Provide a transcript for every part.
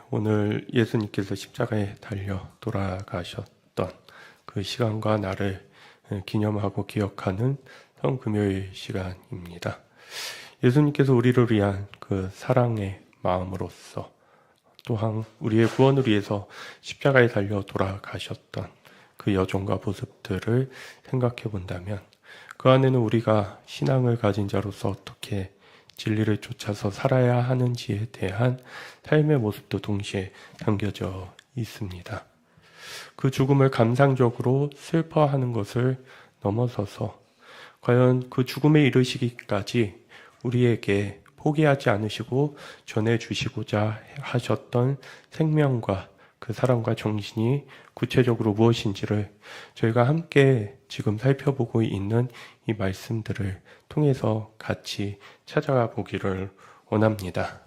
오늘 예수님께서 십자가에 달려 돌아가셨던 그 시간과 날을 기념하고 기억하는 성금요일 시간입니다. 예수님께서 우리를 위한 그 사랑의 마음으로서 또한 우리의 구원을 위해서 십자가에 달려 돌아가셨던 그 여정과 모습들을 생각해 본다면 그 안에는 우리가 신앙을 가진 자로서 어떻게 진리를 쫓아서 살아야 하는지에 대한 삶의 모습도 동시에 담겨져 있습니다. 그 죽음을 감상적으로 슬퍼하는 것을 넘어서서 과연 그 죽음에 이르시기까지 우리에게 포기하지 않으시고 전해주시고자 하셨던 생명과 그 사랑과 정신이 구체적으로 무엇인지를 저희가 함께 지금 살펴보고 있는 이 말씀들을 통해서 같이 찾아가 보기를 원합니다.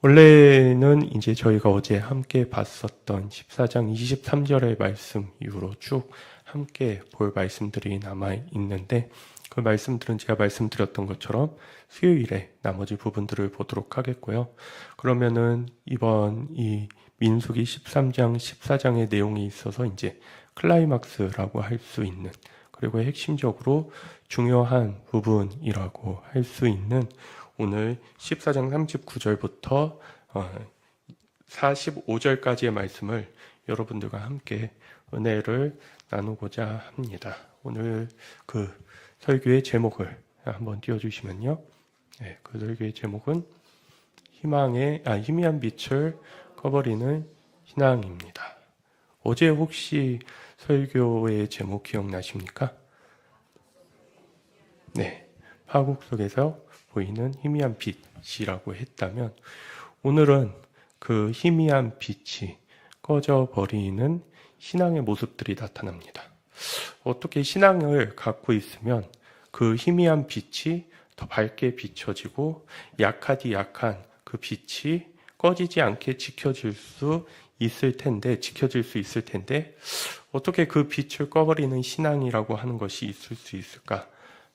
원래는 이제 저희가 어제 함께 봤었던 14장 23절의 말씀 이후로 쭉 함께 볼 말씀들이 남아 있는데 그 말씀들은 제가 말씀드렸던 것처럼 수요일에 나머지 부분들을 보도록 하겠고요. 그러면은 이번 이 민수기 13장, 14장의 내용이 있어서 이제 클라이막스라고 할 수 있는 그리고 핵심적으로 중요한 부분이라고 할 수 있는 오늘 14장 39절부터 45절까지의 말씀을 여러분들과 함께 은혜를 나누고자 합니다. 오늘 그 설교의 제목을 한번 띄워주시면요. 그 설교의 제목은 희미한 빛을 꺼버리는 신앙입니다. 어제 혹시 설교의 제목 기억나십니까? 네, 파국 속에서 보이는 희미한 빛이라고 했다면 오늘은 그 희미한 빛이 꺼져버리는 신앙의 모습들이 나타납니다. 어떻게 신앙을 갖고 있으면 그 희미한 빛이 더 밝게 비춰지고 약하디 약한 그 빛이 꺼지지 않게 지켜질 수 있을 텐데 어떻게 그 빛을 꺼버리는 신앙이라고 하는 것이 있을 수 있을까?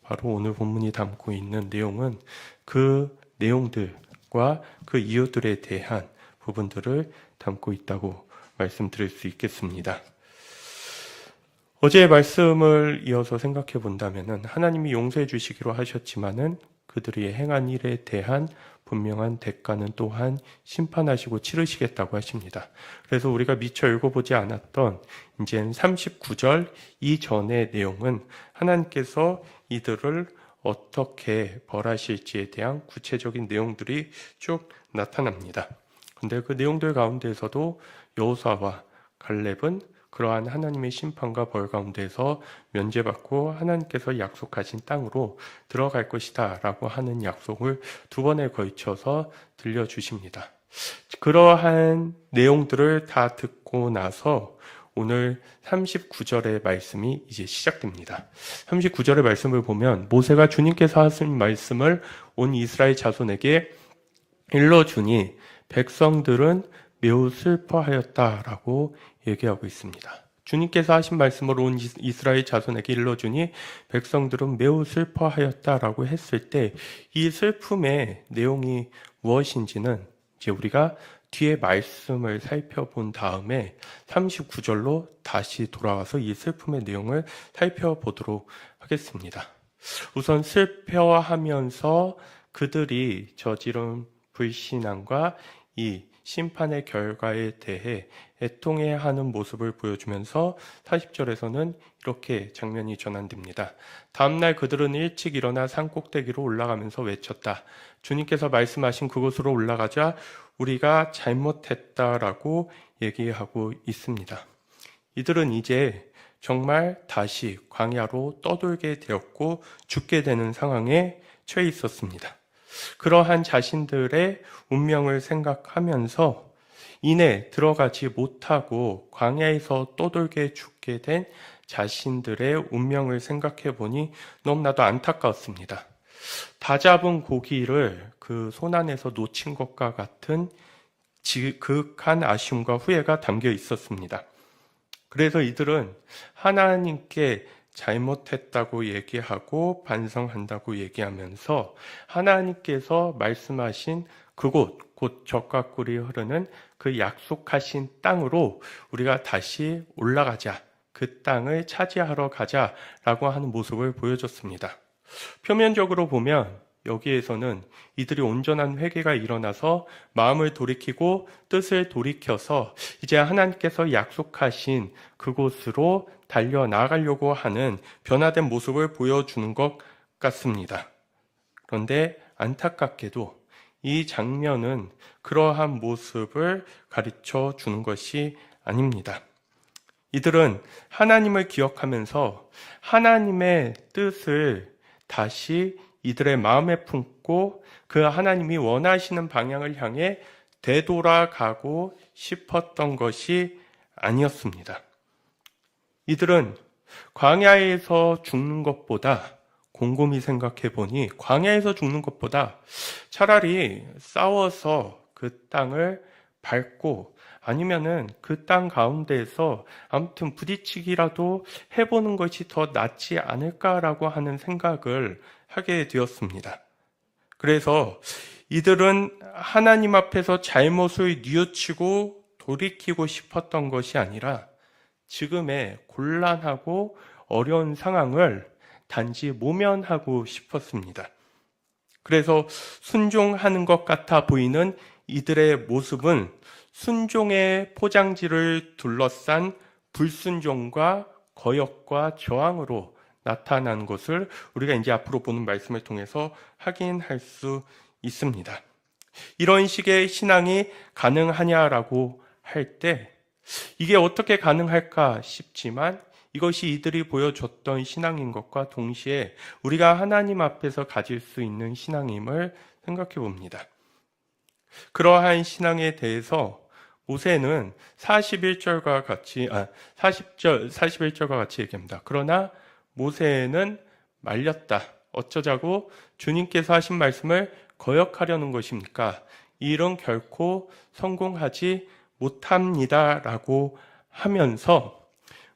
바로 오늘 본문이 담고 있는 내용은 그 내용들과 그 이유들에 대한 부분들을 담고 있다고 말씀드릴 수 있겠습니다. 어제의 말씀을 이어서 생각해 본다면은 하나님이 용서해 주시기로 하셨지만은 그들이 행한 일에 대한 분명한 대가는 또한 심판하시고 치르시겠다고 하십니다. 그래서 우리가 미처 읽어보지 않았던 이제 39절 이전의 내용은 하나님께서 이들을 어떻게 벌하실지에 대한 구체적인 내용들이 쭉 나타납니다. 근데 그 내용들 가운데에서도 여호수아와 갈렙은 그러한 하나님의 심판과 벌 가운데서 면제받고 하나님께서 약속하신 땅으로 들어갈 것이다 라고 하는 약속을 두 번에 걸쳐서 들려주십니다. 그러한 내용들을 다 듣고 나서 오늘 39절의 말씀이 이제 시작됩니다. 39절의 말씀을 보면 모세가 주님께서 하신 말씀을 온 이스라엘 자손에게 일러주니 백성들은 매우 슬퍼하였다라고 얘기하고 있습니다. 주님께서 하신 말씀을 온 이스라엘 자손에게 일러주니 백성들은 매우 슬퍼하였다라고 했을 때 이 슬픔의 내용이 무엇인지는 이제 우리가 뒤에 말씀을 살펴본 다음에 39절로 다시 돌아와서 이 슬픔의 내용을 살펴보도록 하겠습니다. 우선 슬퍼하면서 그들이 저지른 불신앙과 이 심판의 결과에 대해 애통해하는 모습을 보여주면서 40절에서는 이렇게 장면이 전환됩니다. 다음날 그들은 일찍 일어나 산 꼭대기로 올라가면서 외쳤다. 주님께서 말씀하신 그곳으로 올라가자 우리가 잘못했다라고 얘기하고 있습니다. 이들은 이제 정말 다시 광야로 떠돌게 되었고 죽게 되는 상황에 처해 있었습니다. 그러한 자신들의 운명을 생각하면서 이내 들어가지 못하고 광야에서 떠돌게 죽게 된 자신들의 운명을 생각해 보니 너무나도 안타까웠습니다. 다 잡은 고기를 그 손 안에서 놓친 것과 같은 지극한 아쉬움과 후회가 담겨 있었습니다. 그래서 이들은 하나님께 잘못했다고 얘기하고 반성한다고 얘기하면서 하나님께서 말씀하신 그곳, 곧 젖과 꿀이 흐르는 그 약속하신 땅으로 우리가 다시 올라가자. 그 땅을 차지하러 가자라고 하는 모습을 보여줬습니다. 표면적으로 보면 여기에서는 이들이 온전한 회개가 일어나서 마음을 돌이키고 뜻을 돌이켜서 이제 하나님께서 약속하신 그곳으로 달려나가려고 하는 변화된 모습을 보여주는 것 같습니다. 그런데 안타깝게도 이 장면은 그러한 모습을 가르쳐 주는 것이 아닙니다. 이들은 하나님을 기억하면서 하나님의 뜻을 다시 이들의 마음에 품고 그 하나님이 원하시는 방향을 향해 되돌아가고 싶었던 것이 아니었습니다. 이들은 광야에서 죽는 것보다 곰곰이 생각해 보니 광야에서 죽는 것보다 차라리 싸워서 그 땅을 밟고 아니면은 그 땅 가운데에서 아무튼 부딪히기라도 해보는 것이 더 낫지 않을까라고 하는 생각을 하게 되었습니다. 그래서 이들은 하나님 앞에서 잘못을 뉘우치고 돌이키고 싶었던 것이 아니라 지금의 곤란하고 어려운 상황을 단지 모면하고 싶었습니다. 그래서 순종하는 것 같아 보이는 이들의 모습은 순종의 포장지를 둘러싼 불순종과 거역과 저항으로 나타난 것을 우리가 이제 앞으로 보는 말씀을 통해서 확인할 수 있습니다. 이런 식의 신앙이 가능하냐라고 할 때 이게 어떻게 가능할까 싶지만 이것이 이들이 보여줬던 신앙인 것과 동시에 우리가 하나님 앞에서 가질 수 있는 신앙임을 생각해 봅니다. 그러한 신앙에 대해서 모세는 41절과 같이 얘기합니다. 그러나 모세는 말렸다. 어쩌자고 주님께서 하신 말씀을 거역하려는 것입니까? 이 일은 결코 성공하지 못합니다라고 하면서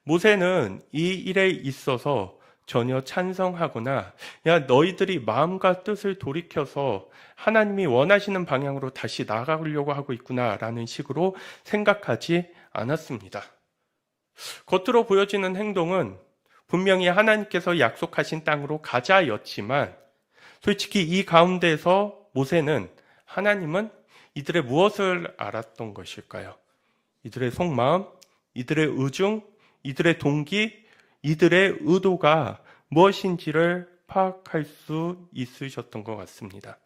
모세는 이 일에 있어서 전혀 찬성하거나 야 너희들이 마음과 뜻을 돌이켜서 하나님이 원하시는 방향으로 다시 나아가려고 하고 있구나라는 식으로 생각하지 않았습니다. 겉으로 보여지는 행동은 분명히 하나님께서 약속하신 땅으로 가자였지만 솔직히 이 가운데서 모세는 하나님은 이들의 무엇을 알았던 것일까요? 이들의 속마음, 이들의 의중, 이들의 동기, 이들의 의도가 무엇인지를 파악할 수 있으셨던 것 같습니다.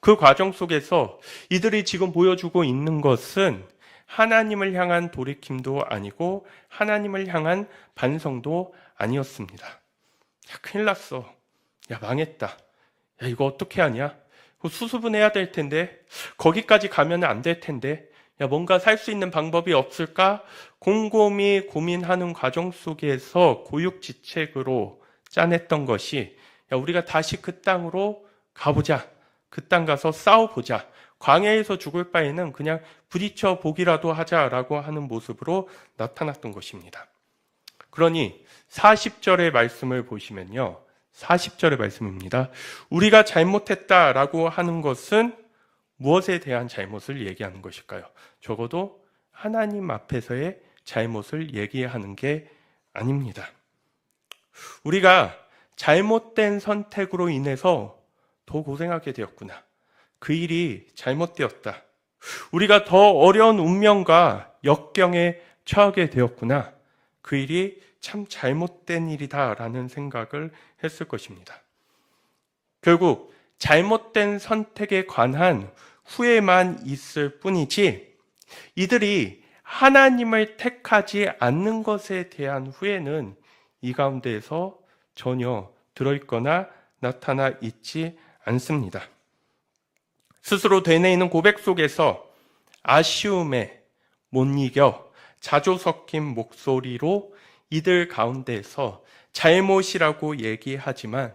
그 과정 속에서 이들이 지금 보여주고 있는 것은 하나님을 향한 돌이킴도 아니고 하나님을 향한 반성도 아니었습니다. 야, 큰일 났어. 야, 망했다. 야, 이거 어떻게 하냐? 수습은 해야 될 텐데, 거기까지 가면 안 될 텐데, 야, 뭔가 살 수 있는 방법이 없을까? 곰곰이 고민하는 과정 속에서 고육지책으로 짜냈던 것이, 야, 우리가 다시 그 땅으로 가보자. 그 땅 가서 싸워보자. 광야에서 죽을 바에는 그냥 부딪혀 보기라도 하자라고 하는 모습으로 나타났던 것입니다. 그러니 40절의 말씀을 보시면요. 40절의 말씀입니다. 우리가 잘못했다라고 하는 것은 무엇에 대한 잘못을 얘기하는 것일까요? 적어도 하나님 앞에서의 잘못을 얘기하는 게 아닙니다. 우리가 잘못된 선택으로 인해서 더 고생하게 되었구나. 그 일이 잘못되었다. 우리가 더 어려운 운명과 역경에 처하게 되었구나. 그 일이 참 잘못된 일이다라는 생각을 했을 것입니다. 결국 잘못된 선택에 관한 후회만 있을 뿐이지 이들이 하나님을 택하지 않는 것에 대한 후회는 이 가운데에서 전혀 들어있거나 나타나 있지 않습니다. 스스로 되뇌이는 고백 속에서 아쉬움에 못 이겨 자조 섞인 목소리로 이들 가운데에서 잘못이라고 얘기하지만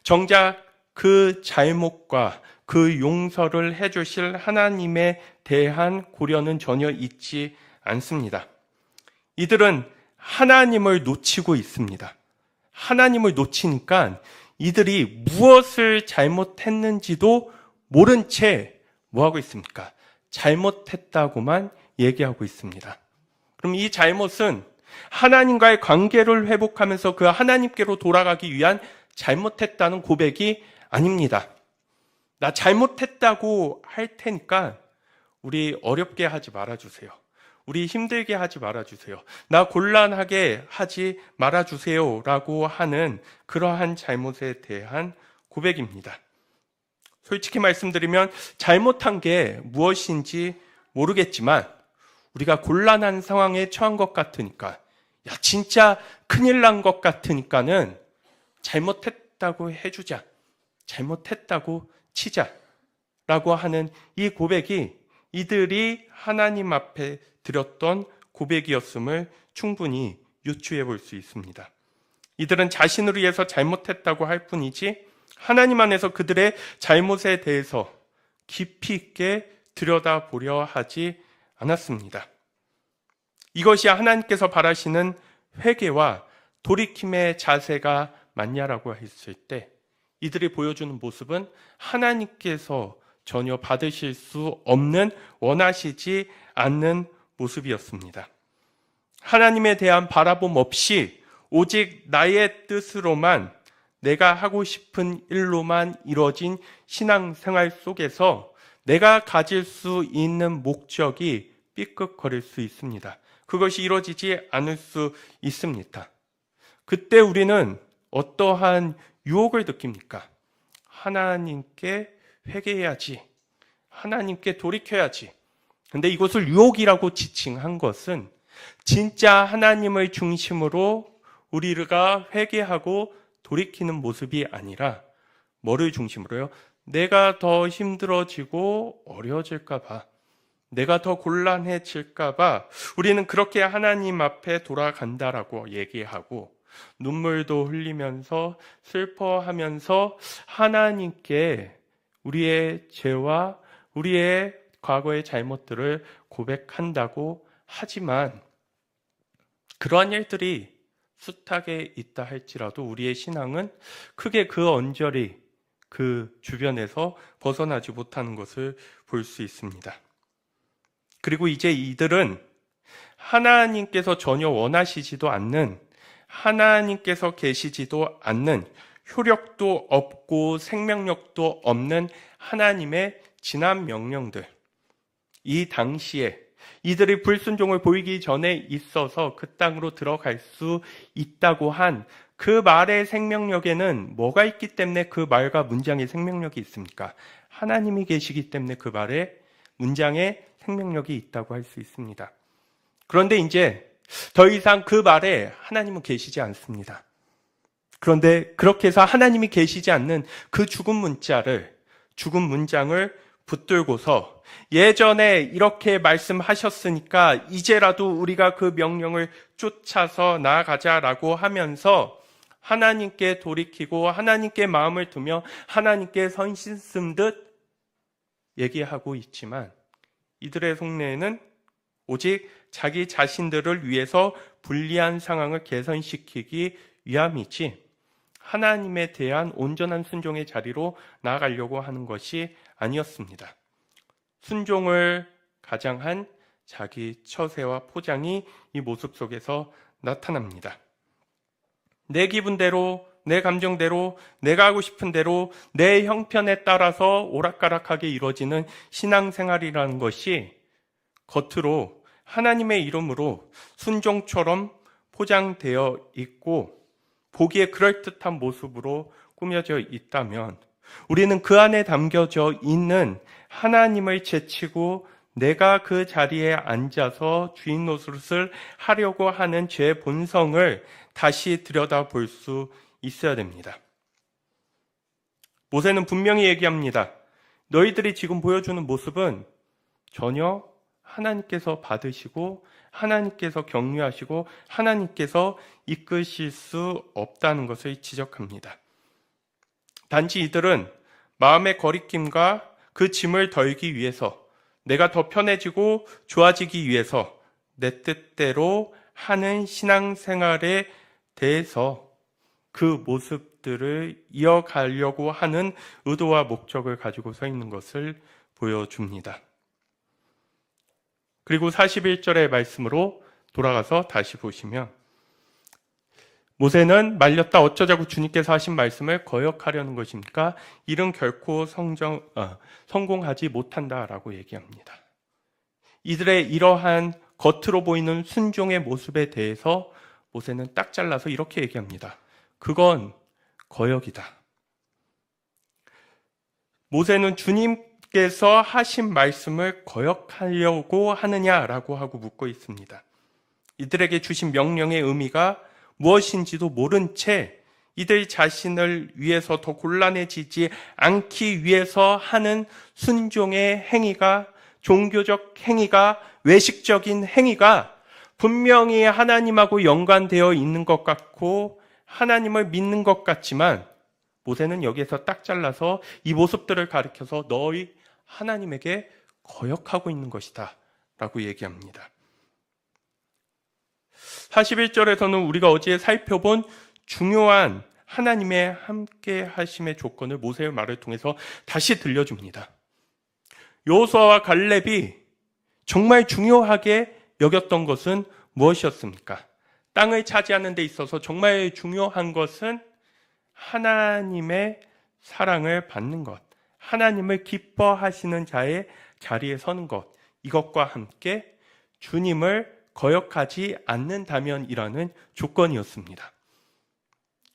정작 그 잘못과 그 용서를 해주실 하나님에 대한 고려는 전혀 있지 않습니다. 이들은 하나님을 놓치고 있습니다. 하나님을 놓치니까 이들이 무엇을 잘못했는지도 모른 채 뭐 하고 있습니까? 잘못했다고만 얘기하고 있습니다. 그럼 이 잘못은 하나님과의 관계를 회복하면서 그 하나님께로 돌아가기 위한 잘못했다는 고백이 아닙니다. 나 잘못했다고 할 테니까 우리 어렵게 하지 말아주세요. 우리 힘들게 하지 말아주세요. 나 곤란하게 하지 말아주세요. 라고 하는 그러한 잘못에 대한 고백입니다. 솔직히 말씀드리면 잘못한 게 무엇인지 모르겠지만 우리가 곤란한 상황에 처한 것 같으니까, 야, 진짜 큰일 난 것 같으니까는 잘못했다고 해주자. 잘못했다고 치자. 라고 하는 이 고백이 이들이 하나님 앞에 드렸던 고백이었음을 충분히 유추해 볼 수 있습니다. 이들은 자신을 위해서 잘못했다고 할 뿐이지 하나님 안에서 그들의 잘못에 대해서 깊이 있게 들여다보려 하지 않았습니다. 이것이 하나님께서 바라시는 회개와 돌이킴의 자세가 맞냐라고 했을 때 이들이 보여주는 모습은 하나님께서 전혀 받으실 수 없는, 원하시지 않는 모습이었습니다. 하나님에 대한 바라봄 없이 오직 나의 뜻으로만, 내가 하고 싶은 일로만 이루어진 신앙생활 속에서 내가 가질 수 있는 목적이 삐끗거릴 수 있습니다. 그것이 이루어지지 않을 수 있습니다. 그때 우리는 어떠한 유혹을 느낍니까? 하나님께 회개해야지. 하나님께 돌이켜야지. 근데 이것을 유혹이라고 지칭한 것은 진짜 하나님을 중심으로 우리가 회개하고 돌이키는 모습이 아니라 뭐를 중심으로요? 내가 더 힘들어지고 어려워질까 봐, 내가 더 곤란해질까 봐 우리는 그렇게 하나님 앞에 돌아간다라고 얘기하고 눈물도 흘리면서 슬퍼하면서 하나님께 우리의 죄와 우리의 과거의 잘못들을 고백한다고 하지만 그러한 일들이 숱하게 있다 할지라도 우리의 신앙은 크게 그 언저리, 그 주변에서 벗어나지 못하는 것을 볼 수 있습니다. 그리고 이제 이들은 하나님께서 전혀 원하시지도 않는, 하나님께서 계시지도 않는, 효력도 없고 생명력도 없는 하나님의 지난 명령들, 이 당시에 이들이 불순종을 보이기 전에 있어서 그 땅으로 들어갈 수 있다고 한 그 말의 생명력에는 뭐가 있기 때문에 그 말과 문장의 생명력이 있습니까? 하나님이 계시기 때문에 그 말에 문장에 생명력이 있다고 할 수 있습니다. 그런데 이제 더 이상 그 말에 하나님은 계시지 않습니다. 그런데 그렇게 해서 하나님이 계시지 않는 그 죽은 문장을 붙들고서 예전에 이렇게 말씀하셨으니까 이제라도 우리가 그 명령을 쫓아서 나아가자라고 하면서 하나님께 돌이키고 하나님께 마음을 두며 하나님께 선심 쓴 듯 얘기하고 있지만 이들의 속내에는 오직 자기 자신들을 위해서 불리한 상황을 개선시키기 위함이지 하나님에 대한 온전한 순종의 자리로 나아가려고 하는 것이 아니었습니다. 순종을 가장한 자기 처세와 포장이 이 모습 속에서 나타납니다. 내 기분대로, 내 감정대로, 내가 하고 싶은 대로, 내 형편에 따라서 오락가락하게 이루어지는 신앙생활이라는 것이 겉으로 하나님의 이름으로 순종처럼 포장되어 있고 보기에 그럴듯한 모습으로 꾸며져 있다면 우리는 그 안에 담겨져 있는 하나님을 제치고 내가 그 자리에 앉아서 주인 노릇을 하려고 하는 죄의 본성을 다시 들여다볼 수 있어야 됩니다. 모세는 분명히 얘기합니다. 너희들이 지금 보여주는 모습은 전혀 하나님께서 받으시고 하나님께서 격려하시고 하나님께서 이끄실 수 없다는 것을 지적합니다. 단지 이들은 마음의 거리낌과 그 짐을 덜기 위해서 내가 더 편해지고 좋아지기 위해서 내 뜻대로 하는 신앙생활에 대해서 그 모습들을 이어가려고 하는 의도와 목적을 가지고 서 있는 것을 보여줍니다. 그리고 41절의 말씀으로 돌아가서 다시 보시면 모세는 말렸다 어쩌자고 주님께서 하신 말씀을 거역하려는 것입니까? 이는 결코 성공하지 못한다라고 얘기합니다. 이들의 이러한 겉으로 보이는 순종의 모습에 대해서 모세는 딱 잘라서 이렇게 얘기합니다. 그건 거역이다. 모세는 주님께서 하신 말씀을 거역하려고 하느냐라고 하고 묻고 있습니다. 이들에게 주신 명령의 의미가 무엇인지도 모른 채 이들 자신을 위해서 더 곤란해지지 않기 위해서 하는 순종의 행위가, 종교적 행위가, 외식적인 행위가 분명히 하나님하고 연관되어 있는 것 같고 하나님을 믿는 것 같지만 모세는 여기에서 딱 잘라서 이 모습들을 가리켜서 너희 하나님에게 거역하고 있는 것이다 라고 얘기합니다. 41절에서는 우리가 어제 살펴본 중요한 하나님의 함께 하심의 조건을 모세의 말을 통해서 다시 들려줍니다. 여호수아와 갈렙이 정말 중요하게 여겼던 것은 무엇이었습니까? 땅을 차지하는 데 있어서 정말 중요한 것은 하나님의 사랑을 받는 것, 하나님을 기뻐하시는 자의 자리에 서는 것, 이것과 함께 주님을 거역하지 않는다면이라는 조건이었습니다.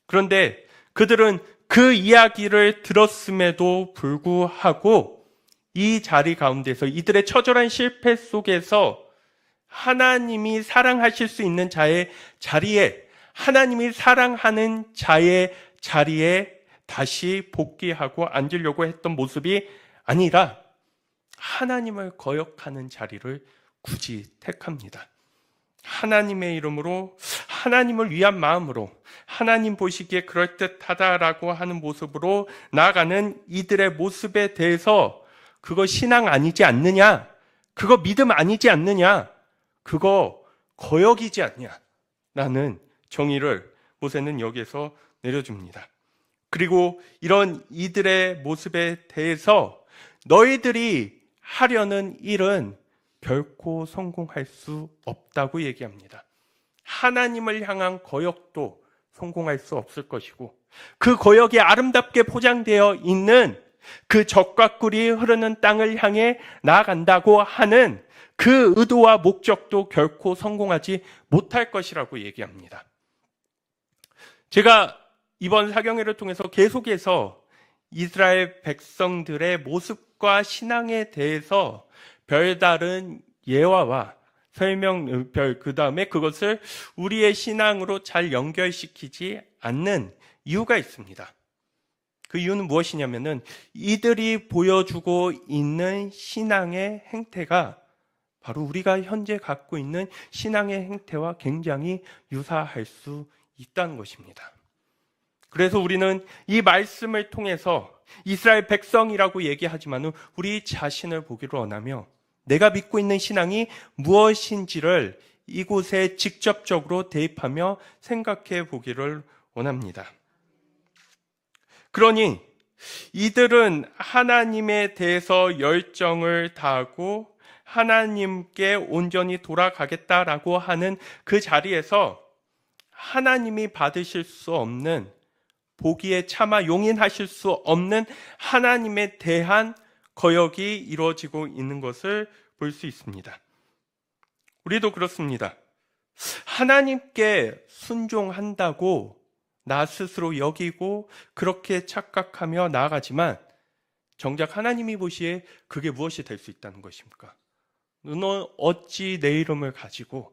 그런데 그들은 그 이야기를 들었음에도 불구하고 이 자리 가운데서 이들의 처절한 실패 속에서 하나님이 사랑하실 수 있는 자의 자리에, 하나님이 사랑하는 자의 자리에 다시 복귀하고 앉으려고 했던 모습이 아니라 하나님을 거역하는 자리를 굳이 택합니다. 하나님의 이름으로, 하나님을 위한 마음으로, 하나님 보시기에 그럴듯하다라고 하는 모습으로 나아가는 이들의 모습에 대해서 그거 신앙 아니지 않느냐? 그거 믿음 아니지 않느냐? 그거 거역이지 않냐? 라는 정의를 모세는 여기에서 내려줍니다. 그리고 이런 이들의 모습에 대해서 너희들이 하려는 일은 결코 성공할 수 없다고 얘기합니다. 하나님을 향한 거역도 성공할 수 없을 것이고 그 거역이 아름답게 포장되어 있는 그 젖과 꿀이 흐르는 땅을 향해 나아간다고 하는 그 의도와 목적도 결코 성공하지 못할 것이라고 얘기합니다. 제가 이번 사경회를 통해서 계속해서 이스라엘 백성들의 모습과 신앙에 대해서 별다른 예화와 설명, 그 다음에 그것을 우리의 신앙으로 잘 연결시키지 않는 이유가 있습니다. 그 이유는 무엇이냐면은 이들이 보여주고 있는 신앙의 행태가 바로 우리가 현재 갖고 있는 신앙의 행태와 굉장히 유사할 수 있다는 것입니다. 그래서 우리는 이 말씀을 통해서 이스라엘 백성이라고 얘기하지만 우리 자신을 보기를 원하며 내가 믿고 있는 신앙이 무엇인지를 이곳에 직접적으로 대입하며 생각해 보기를 원합니다. 그러니 이들은 하나님에 대해서 열정을 다하고 하나님께 온전히 돌아가겠다라고 하는 그 자리에서 하나님이 받으실 수 없는, 보기에 차마 용인하실 수 없는 하나님에 대한 거역이 이루어지고 있는 것을 볼 수 있습니다. 우리도 그렇습니다. 하나님께 순종한다고 나 스스로 여기고 그렇게 착각하며 나아가지만 정작 하나님이 보시기에 그게 무엇이 될 수 있다는 것입니까? 너는 어찌 내 이름을 가지고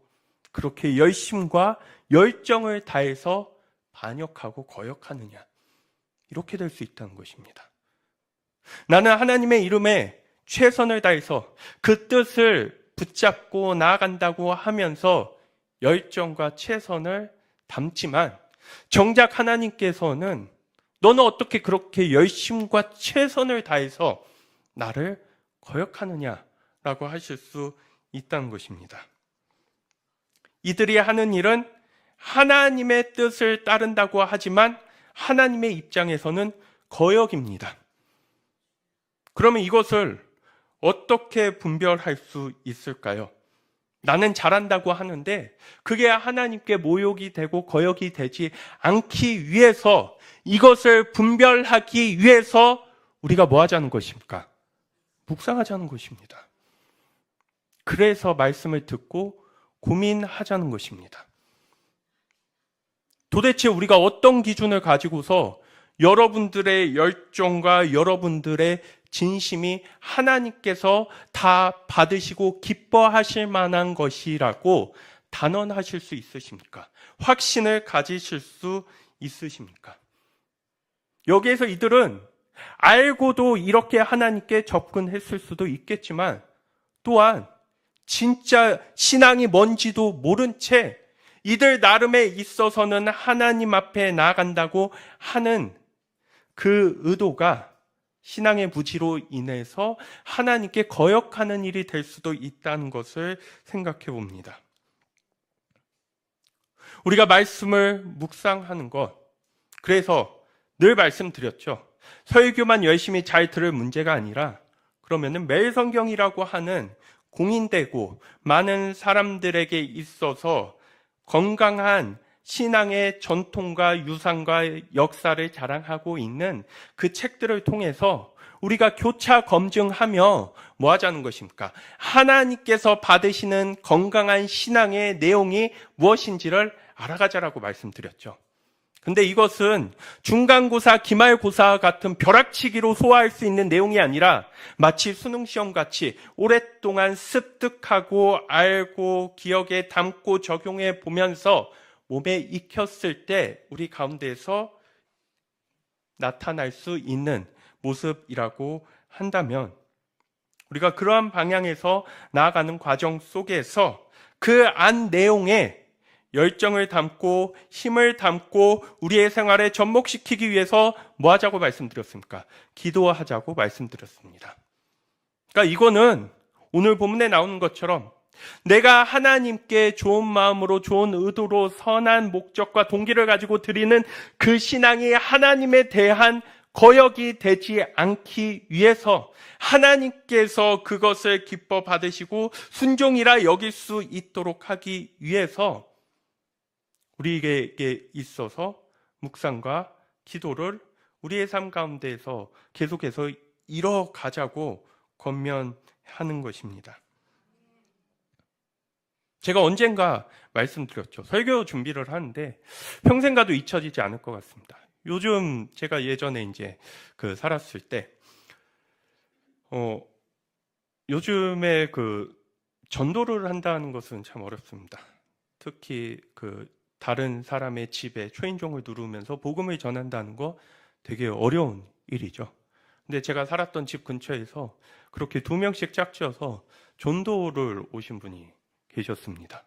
그렇게 열심과 열정을 다해서 반역하고 거역하느냐? 이렇게 될 수 있다는 것입니다. 나는 하나님의 이름에 최선을 다해서 그 뜻을 붙잡고 나아간다고 하면서 열정과 최선을 담지만 정작 하나님께서는 너는 어떻게 그렇게 열심과 최선을 다해서 나를 거역하느냐라고 하실 수 있다는 것입니다. 이들이 하는 일은 하나님의 뜻을 따른다고 하지만 하나님의 입장에서는 거역입니다. 그러면 이것을 어떻게 분별할 수 있을까요? 나는 잘한다고 하는데 그게 하나님께 모욕이 되고 거역이 되지 않기 위해서, 이것을 분별하기 위해서 우리가 뭐 하자는 것입니까? 묵상하자는 것입니다. 그래서 말씀을 듣고 고민하자는 것입니다. 도대체 우리가 어떤 기준을 가지고서 여러분들의 열정과 여러분들의 진심이 하나님께서 다 받으시고 기뻐하실 만한 것이라고 단언하실 수 있으십니까? 확신을 가지실 수 있으십니까? 여기에서 이들은 알고도 이렇게 하나님께 접근했을 수도 있겠지만, 또한 진짜 신앙이 뭔지도 모른 채 이들 나름에 있어서는 하나님 앞에 나아간다고 하는 그 의도가 신앙의 무지로 인해서 하나님께 거역하는 일이 될 수도 있다는 것을 생각해 봅니다. 우리가 말씀을 묵상하는 것, 그래서 늘 말씀드렸죠. 설교만 열심히 잘 들을 문제가 아니라, 그러면은 매일 성경이라고 하는 공인되고 많은 사람들에게 있어서 건강한 신앙의 전통과 유산과 역사를 자랑하고 있는 그 책들을 통해서 우리가 교차 검증하며 뭐 하자는 것입니까? 하나님께서 받으시는 건강한 신앙의 내용이 무엇인지를 알아가자라고 말씀드렸죠. 근데 이것은 중간고사, 기말고사 같은 벼락치기로 소화할 수 있는 내용이 아니라 마치 수능시험 같이 오랫동안 습득하고 알고 기억에 담고 적용해 보면서 몸에 익혔을 때 우리 가운데에서 나타날 수 있는 모습이라고 한다면, 우리가 그러한 방향에서 나아가는 과정 속에서 그 안 내용에 열정을 담고 힘을 담고 우리의 생활에 접목시키기 위해서 뭐 하자고 말씀드렸습니까? 기도하자고 말씀드렸습니다. 그러니까 이거는 오늘 본문에 나오는 것처럼 내가 하나님께 좋은 마음으로 좋은 의도로 선한 목적과 동기를 가지고 드리는 그 신앙이 하나님에 대한 거역이 되지 않기 위해서, 하나님께서 그것을 기뻐 받으시고 순종이라 여길 수 있도록 하기 위해서 우리에게 있어서 묵상과 기도를 우리의 삶 가운데에서 계속해서 이뤄가자고 권면하는 것입니다. 제가 언젠가 말씀드렸죠. 설교 준비를 하는데 평생 가도 잊혀지지 않을 것 같습니다. 요즘 제가 예전에 이제 살았을 때, 요즘에 전도를 한다는 것은 참 어렵습니다. 특히 다른 사람의 집에 초인종을 누르면서 복음을 전한다는 거 되게 어려운 일이죠. 근데 제가 살았던 집 근처에서 그렇게 2명씩 짝지어서 전도를 오신 분이 계셨습니다.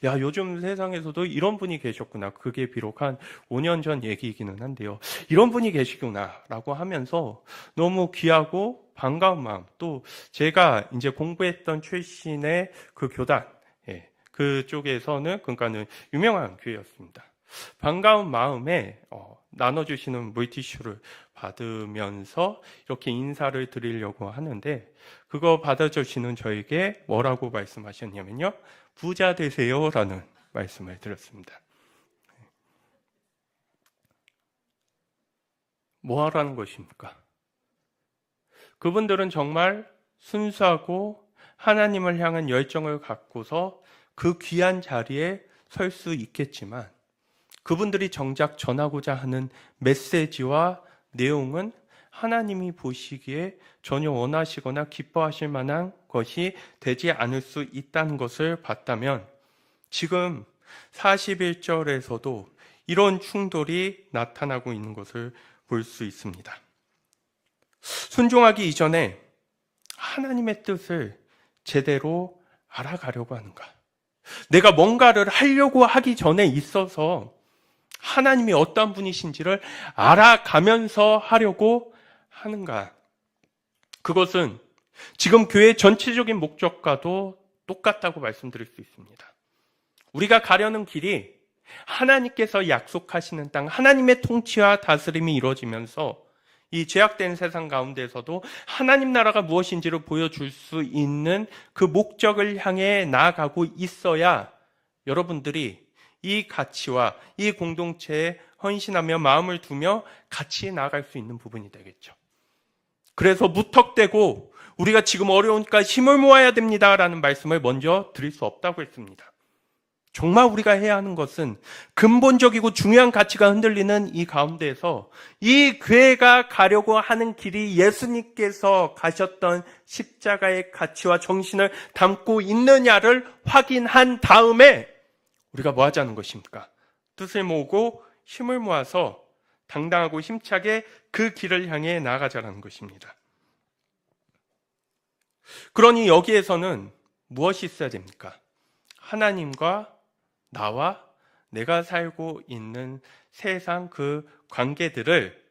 야, 요즘 세상에서도 이런 분이 계셨구나. 그게 비록 한 5년 전 얘기이기는 한데요. 이런 분이 계시구나 라고 하면서 너무 귀하고 반가운 마음, 또 제가 이제 공부했던 출신의 그 교단, 그쪽에서는, 그러니까는 유명한 교회였습니다. 반가운 마음에 나눠주시는 물티슈를 받으면서 이렇게 인사를 드리려고 하는데, 그거 받아주시는 저에게 뭐라고 말씀하셨냐면요, 부자 되세요 라는 말씀을 드렸습니다. 뭐 하라는 것입니까? 그분들은 정말 순수하고 하나님을 향한 열정을 갖고서 그 귀한 자리에 설 수 있겠지만, 그분들이 정작 전하고자 하는 메시지와 내용은 하나님이 보시기에 전혀 원하시거나 기뻐하실 만한 것이 되지 않을 수 있다는 것을 봤다면, 지금 41절에서도 이런 충돌이 나타나고 있는 것을 볼 수 있습니다. 순종하기 이전에 하나님의 뜻을 제대로 알아가려고 하는가? 내가 뭔가를 하려고 하기 전에 있어서 하나님이 어떤 분이신지를 알아가면서 하려고 하는가? 그것은 지금 교회 전체적인 목적과도 똑같다고 말씀드릴 수 있습니다. 우리가 가려는 길이 하나님께서 약속하시는 땅, 하나님의 통치와 다스림이 이루어지면서 이 죄악된 세상 가운데서도 하나님 나라가 무엇인지를 보여줄 수 있는 그 목적을 향해 나아가고 있어야 여러분들이 이 가치와 이 공동체에 헌신하며 마음을 두며 같이 나아갈 수 있는 부분이 되겠죠. 그래서 무턱대고 우리가 지금 어려우니까 힘을 모아야 됩니다라는 말씀을 먼저 드릴 수 없다고 했습니다. 정말 우리가 해야 하는 것은 근본적이고 중요한 가치가 흔들리는 이 가운데에서 이 교회가 가려고 하는 길이 예수님께서 가셨던 십자가의 가치와 정신을 담고 있느냐를 확인한 다음에 우리가 뭐 하자는 것입니까? 뜻을 모으고 힘을 모아서 당당하고 힘차게 그 길을 향해 나아가자는 것입니다. 그러니 여기에서는 무엇이 있어야 됩니까? 하나님과 나와 내가 살고 있는 세상 그 관계들을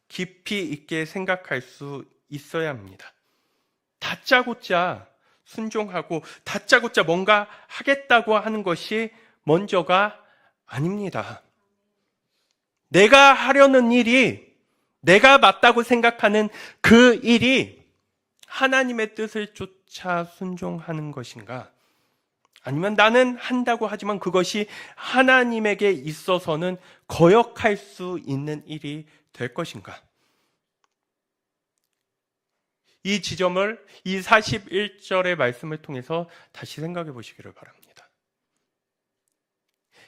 깊이 있게 생각할 수 있어야 합니다. 다짜고짜 순종하고 다짜고짜 뭔가 하겠다고 하는 것이 먼저가 아닙니다. 내가 하려는 일이 내가 맞다고 생각하는 그 일이 하나님의 뜻을 쫓아 순종하는 것인가? 아니면 나는 한다고 하지만 그것이 하나님에게 있어서는 거역할 수 있는 일이 될 것인가? 이 지점을 이 41절의 말씀을 통해서 다시 생각해 보시기를 바랍니다.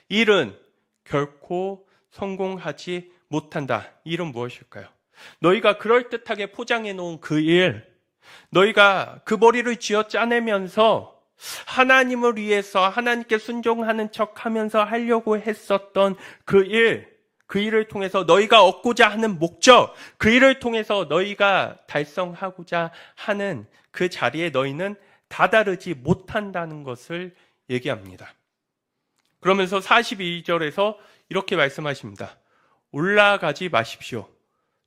일은 결코 성공하지 못한다. 이 일은 무엇일까요? 너희가 그럴듯하게 포장해 놓은 그 일, 너희가 그 머리를 쥐어 짜내면서 하나님을 위해서 하나님께 순종하는 척하면서 하려고 했었던 그 일을 통해서 너희가 얻고자 하는 목적, 그 일을 통해서 너희가 달성하고자 하는 그 자리에 너희는 다다르지 못한다는 것을 얘기합니다. 그러면서 42절에서 이렇게 말씀하십니다. 올라가지 마십시오.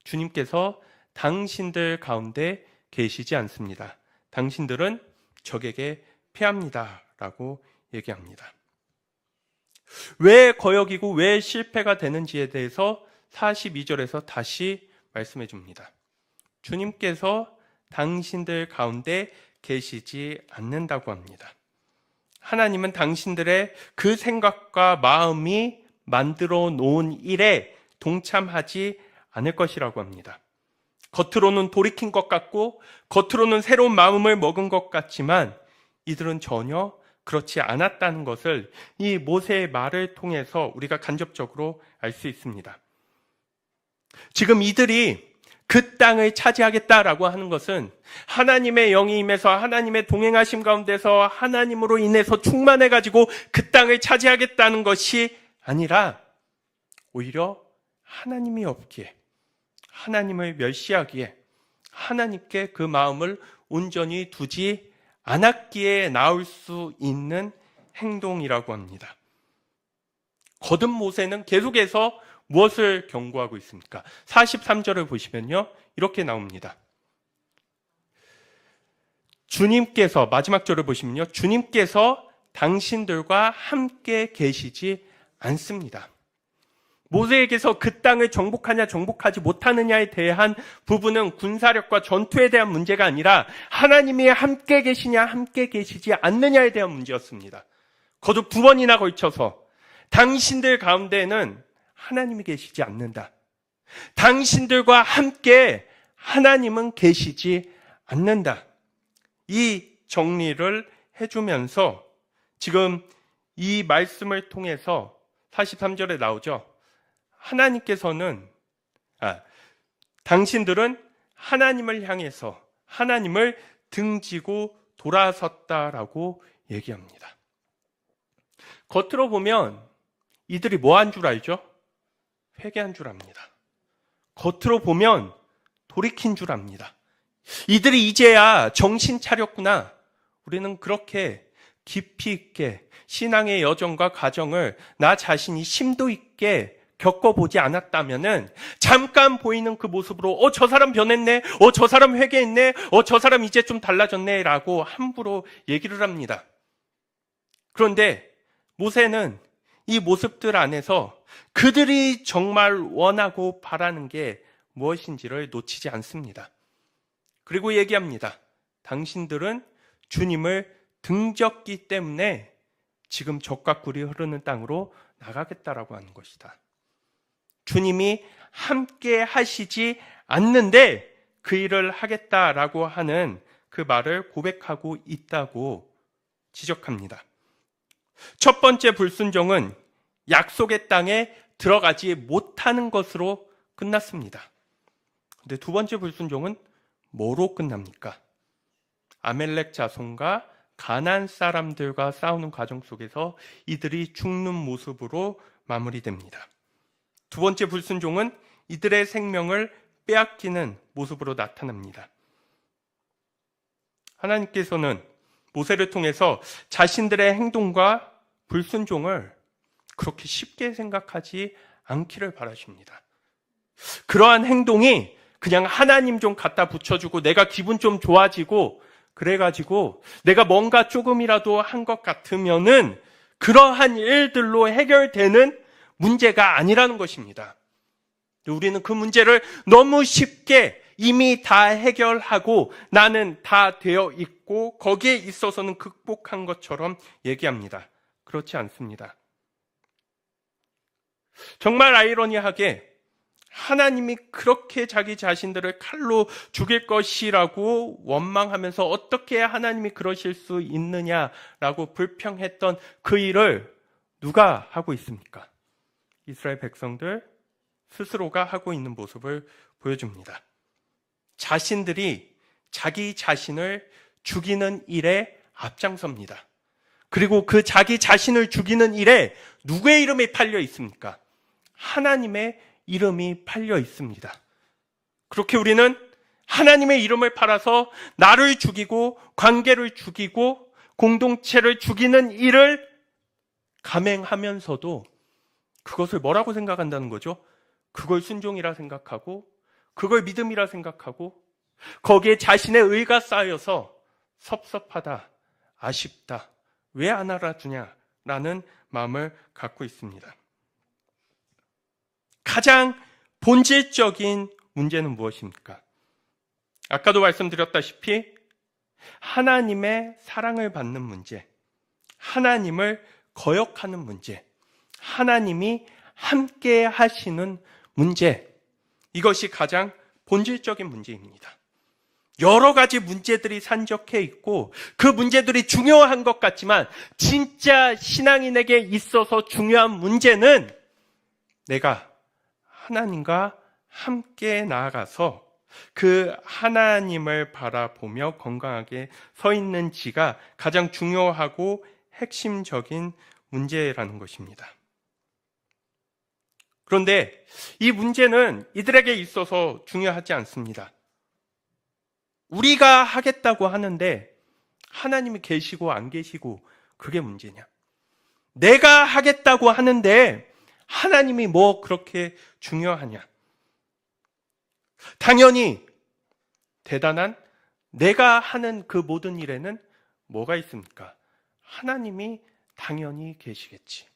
주님께서 당신들 가운데 계시지 않습니다. 당신들은 적에게 패합니다. 라고 얘기합니다. 왜 거역이고 왜 실패가 되는지에 대해서 42절에서 다시 말씀해 줍니다. 주님께서 당신들 가운데 계시지 않는다고 합니다. 하나님은 당신들의 그 생각과 마음이 만들어 놓은 일에 동참하지 않을 것이라고 합니다. 겉으로는 돌이킨 것 같고 겉으로는 새로운 마음을 먹은 것 같지만 이들은 전혀 그렇지 않았다는 것을 이 모세의 말을 통해서 우리가 간접적으로 알 수 있습니다. 지금 이들이 그 땅을 차지하겠다라고 하는 것은 하나님의 영이 임해서 하나님의 동행하심 가운데서 하나님으로 인해서 충만해가지고 그 땅을 차지하겠다는 것이 아니라 오히려 하나님이 없기에, 하나님을 멸시하기에, 하나님께 그 마음을 온전히 두지 않았기에 나올 수 있는 행동이라고 합니다. 거듭 모세는 계속해서 무엇을 경고하고 있습니까? 43절을 보시면요, 이렇게 나옵니다. 주님께서, 마지막 절을 보시면요, 주님께서 당신들과 함께 계시지 않습니다. 모세에게서 그 땅을 정복하냐 정복하지 못하느냐에 대한 부분은 군사력과 전투에 대한 문제가 아니라 하나님이 함께 계시냐 함께 계시지 않느냐에 대한 문제였습니다. 거듭 2번이나 걸쳐서 당신들 가운데는 하나님이 계시지 않는다. 당신들과 함께 하나님은 계시지 않는다. 이 정리를 해주면서 지금 이 말씀을 통해서 43절에 나오죠. 당신들은 하나님을 향해서 하나님을 등지고 돌아섰다라고 얘기합니다. 겉으로 보면 이들이 뭐 한 줄 알죠? 회개한 줄 압니다. 겉으로 보면 돌이킨 줄 압니다. 이들이 이제야 정신 차렸구나. 우리는 그렇게 깊이 있게 신앙의 여정과 과정을 나 자신이 심도 있게 겪어보지 않았다면은 잠깐 보이는 그 모습으로 저 사람 변했네, 저 사람 회개했네, 저 사람 이제 좀 달라졌네 라고 함부로 얘기를 합니다. 그런데 모세는 이 모습들 안에서 그들이 정말 원하고 바라는 게 무엇인지를 놓치지 않습니다. 그리고 얘기합니다. 당신들은 주님을 등졌기 때문에 지금 젖과 꿀이 흐르는 땅으로 나가겠다라고 하는 것이다. 주님이 함께 하시지 않는데 그 일을 하겠다라고 하는 그 말을 고백하고 있다고 지적합니다. 첫 번째 불순종은 약속의 땅에 들어가지 못하는 것으로 끝났습니다. 근데 두 번째 불순종은 뭐로 끝납니까? 아멜렉 자손과 가나안 사람들과 싸우는 과정 속에서 이들이 죽는 모습으로 마무리됩니다. 두 번째 불순종은 이들의 생명을 빼앗기는 모습으로 나타납니다. 하나님께서는 모세를 통해서 자신들의 행동과 불순종을 그렇게 쉽게 생각하지 않기를 바라십니다. 그러한 행동이 그냥 하나님 좀 갖다 붙여주고 내가 기분 좀 좋아지고 그래가지고 내가 뭔가 조금이라도 한 것 같으면은 그러한 일들로 해결되는 문제가 아니라는 것입니다. 우리는 그 문제를 너무 쉽게 이미 다 해결하고 나는 다 되어 있고 거기에 있어서는 극복한 것처럼 얘기합니다. 그렇지 않습니다. 정말 아이러니하게 하나님이 그렇게 자기 자신들을 칼로 죽일 것이라고 원망하면서 어떻게 하나님이 그러실 수 있느냐라고 불평했던 그 일을 누가 하고 있습니까? 이스라엘 백성들 스스로가 하고 있는 모습을 보여줍니다. 자신들이 자기 자신을 죽이는 일에 앞장섭니다. 그리고 그 자기 자신을 죽이는 일에 누구의 이름이 팔려 있습니까? 하나님의 이름이 팔려 있습니다. 그렇게 우리는 하나님의 이름을 팔아서 나를 죽이고 관계를 죽이고 공동체를 죽이는 일을 감행하면서도 그것을 뭐라고 생각한다는 거죠? 그걸 순종이라 생각하고 그걸 믿음이라 생각하고 거기에 자신의 의가 쌓여서 섭섭하다, 아쉽다, 왜 안 알아주냐라는 마음을 갖고 있습니다. 가장 본질적인 문제는 무엇입니까? 아까도 말씀드렸다시피 하나님의 사랑을 받는 문제, 하나님을 거역하는 문제, 하나님이 함께 하시는 문제, 이것이 가장 본질적인 문제입니다. 여러 가지 문제들이 산적해 있고 그 문제들이 중요한 것 같지만 진짜 신앙인에게 있어서 중요한 문제는 내가 하나님과 함께 나아가서 그 하나님을 바라보며 건강하게 서 있는지가 가장 중요하고 핵심적인 문제라는 것입니다. 그런데 이 문제는 이들에게 있어서 중요하지 않습니다. 우리가 하겠다고 하는데 하나님이 계시고 안 계시고 그게 문제냐? 내가 하겠다고 하는데 하나님이 뭐 그렇게 중요하냐? 당연히 대단한 내가 하는 그 모든 일에는 뭐가 있습니까? 하나님이 당연히 계시겠지.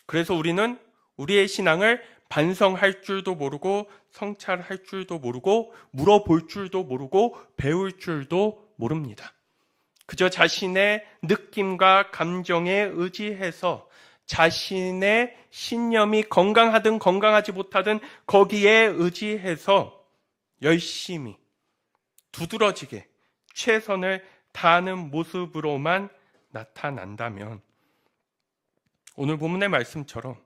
그래서 우리는 우리의 신앙을 반성할 줄도 모르고 성찰할 줄도 모르고 물어볼 줄도 모르고 배울 줄도 모릅니다. 그저 자신의 느낌과 감정에 의지해서 자신의 신념이 건강하든 건강하지 못하든 거기에 의지해서 열심히 두드러지게 최선을 다하는 모습으로만 나타난다면 오늘 본문의 말씀처럼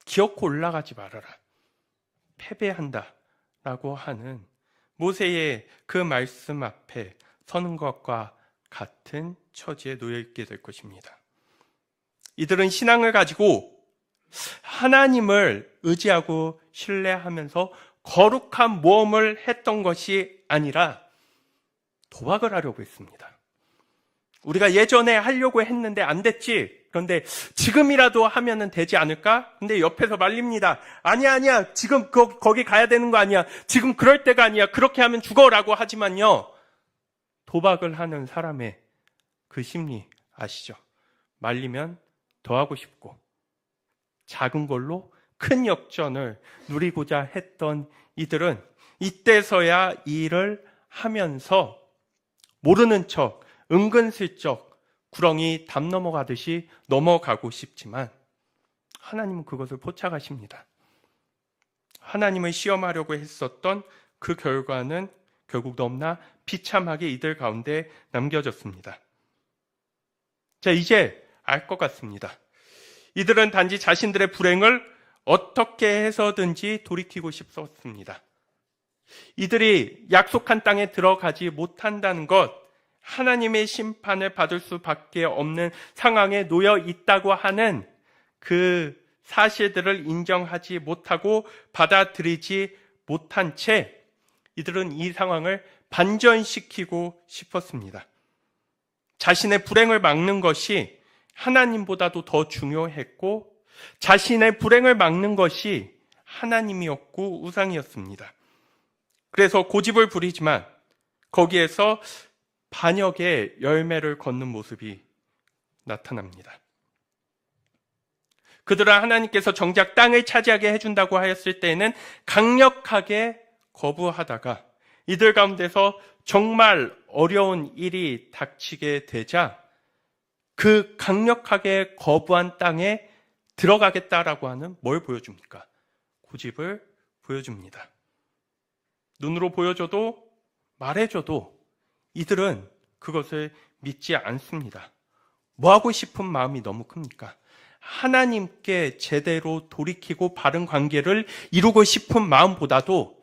기어코 올라가지 말아라, 패배한다 라고 하는 모세의 그 말씀 앞에 서는 것과 같은 처지에 놓여 있게 될 것입니다. 이들은 신앙을 가지고 하나님을 의지하고 신뢰하면서 거룩한 모험을 했던 것이 아니라 도박을 하려고 했습니다. 우리가 예전에 하려고 했는데 안 됐지. 그런데 지금이라도 하면은 되지 않을까? 근데 옆에서 말립니다. 아니야. 지금 거기 가야 되는 거 아니야. 지금 그럴 때가 아니야. 그렇게 하면 죽어라고 하지만요. 도박을 하는 사람의 그 심리 아시죠? 말리면 더 하고 싶고 작은 걸로 큰 역전을 누리고자 했던 이들은 이때서야 이 일을 하면서 모르는 척 은근슬쩍 구렁이 담 넘어가듯이 넘어가고 싶지만 하나님은 그것을 포착하십니다. 하나님을 시험하려고 했었던 그 결과는 결국 너무나 비참하게 이들 가운데 남겨졌습니다. 자, 이제 알 것 같습니다. 이들은 단지 자신들의 불행을 어떻게 해서든지 돌이키고 싶었습니다. 이들이 약속한 땅에 들어가지 못한다는 것, 하나님의 심판을 받을 수밖에 없는 상황에 놓여 있다고 하는 그 사실들을 인정하지 못하고 받아들이지 못한 채 이들은 이 상황을 반전시키고 싶었습니다. 자신의 불행을 막는 것이 하나님보다도 더 중요했고 자신의 불행을 막는 것이 하나님이었고 우상이었습니다. 그래서 고집을 부리지만 거기에서 반역의 열매를 걷는 모습이 나타납니다. 그들은 하나님께서 정작 땅을 차지하게 해준다고 하였을 때에는 강력하게 거부하다가 이들 가운데서 정말 어려운 일이 닥치게 되자 그 강력하게 거부한 땅에 들어가겠다라고 하는 뭘 보여줍니까? 고집을 보여줍니다. 눈으로 보여줘도 말해줘도 이들은 그것을 믿지 않습니다. 뭐 하고 싶은 마음이 너무 큽니까? 하나님께 제대로 돌이키고 바른 관계를 이루고 싶은 마음보다도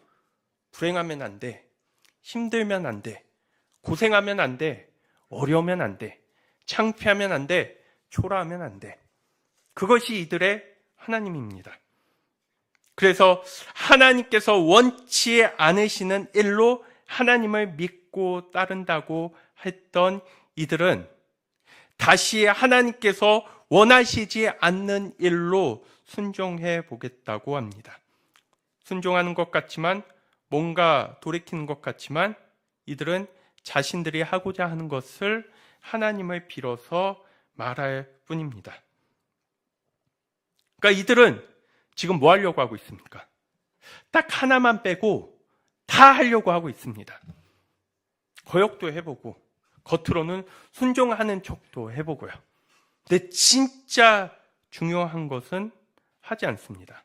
불행하면 안 돼, 힘들면 안 돼, 고생하면 안 돼, 어려우면 안 돼, 창피하면 안 돼, 초라하면 안 돼. 그것이 이들의 하나님입니다. 그래서 하나님께서 원치 않으시는 일로 하나님을 믿고 따른다고 했던 이들은 다시 하나님께서 원하시지 않는 일로 순종해 보겠다고 합니다. 순종하는 것 같지만 뭔가 돌이키는 것 같지만 이들은 자신들이 하고자 하는 것을 하나님을 빌어서 말할 뿐입니다. 그러니까 이들은 지금 뭐 하려고 하고 있습니까? 딱 하나만 빼고 다 하려고 하고 있습니다. 거역도 해보고 겉으로는 순종하는 척도 해보고요. 근데 진짜 중요한 것은 하지 않습니다.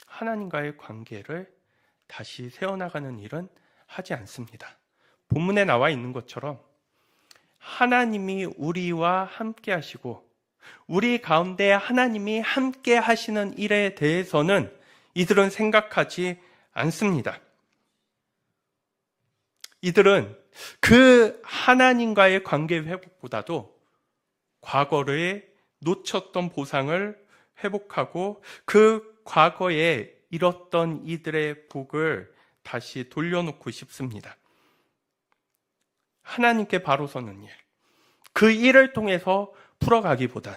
하나님과의 관계를 다시 세워나가는 일은 하지 않습니다. 본문에 나와 있는 것처럼 하나님이 우리와 함께 하시고 우리 가운데 하나님이 함께 하시는 일에 대해서는 이들은 생각하지 않습니다. 이들은 그 하나님과의 관계 회복보다도 과거에 놓쳤던 보상을 회복하고 그 과거에 잃었던 이들의 복을 다시 돌려놓고 싶습니다. 하나님께 바로 서는 일, 그 일을 통해서 풀어가기보단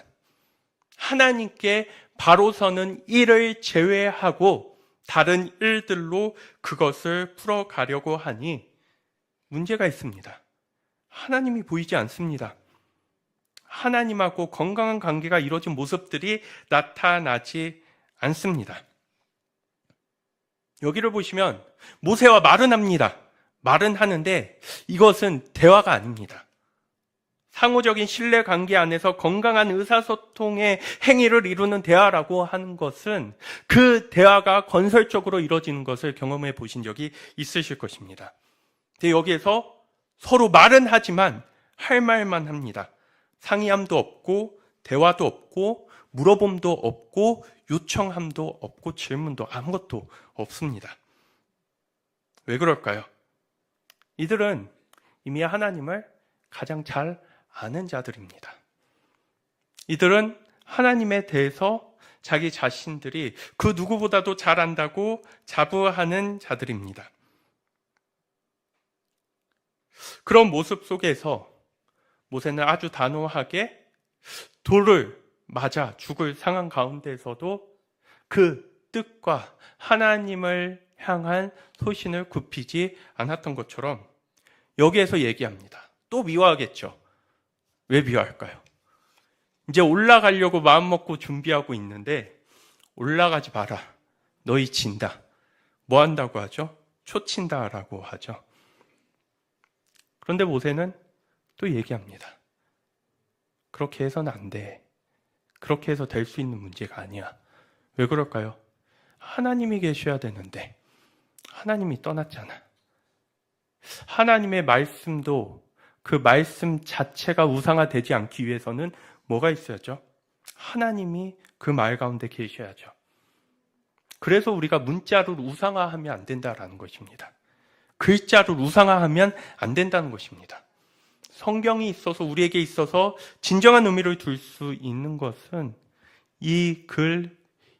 하나님께 바로 서는 일을 제외하고 다른 일들로 그것을 풀어가려고 하니 문제가 있습니다. 하나님이 보이지 않습니다. 하나님하고 건강한 관계가 이루어진 모습들이 나타나지 않습니다. 여기를 보시면 모세와 말은 합니다. 말은 하는데 이것은 대화가 아닙니다. 상호적인 신뢰관계 안에서 건강한 의사소통의 행위를 이루는 대화라고 하는 것은 그 대화가 건설적으로 이루어지는 것을 경험해 보신 적이 있으실 것입니다. 근데 여기에서 서로 말은 하지만 할 말만 합니다. 상의함도 없고 대화도 없고 물어봄도 없고 요청함도 없고 질문도 아무것도 없습니다. 왜 그럴까요? 이들은 이미 하나님을 가장 잘 아는 자들입니다. 이들은 하나님에 대해서 자기 자신들이 그 누구보다도 잘 안다고 자부하는 자들입니다. 그런 모습 속에서 모세는 아주 단호하게 돌을 맞아 죽을 상황 가운데에서도 그 뜻과 하나님을 향한 소신을 굽히지 않았던 것처럼 여기에서 얘기합니다. 또 미워하겠죠. 왜 미워할까요? 이제 올라가려고 마음먹고 준비하고 있는데 올라가지 마라. 너희 진다. 뭐 한다고 하죠? 초친다라고 하죠. 그런데 모세는 또 얘기합니다. 그렇게 해서는 안 돼. 그렇게 해서 될 수 있는 문제가 아니야. 왜 그럴까요? 하나님이 계셔야 되는데 하나님이 떠났잖아. 하나님의 말씀도 그 말씀 자체가 우상화되지 않기 위해서는 뭐가 있어야죠? 하나님이 그 말 가운데 계셔야죠. 그래서 우리가 문자를 우상화하면 안 된다라는 것입니다. 글자를 우상화하면 안 된다는 것입니다. 성경이 있어서 우리에게 있어서 진정한 의미를 둘 수 있는 것은 이 글,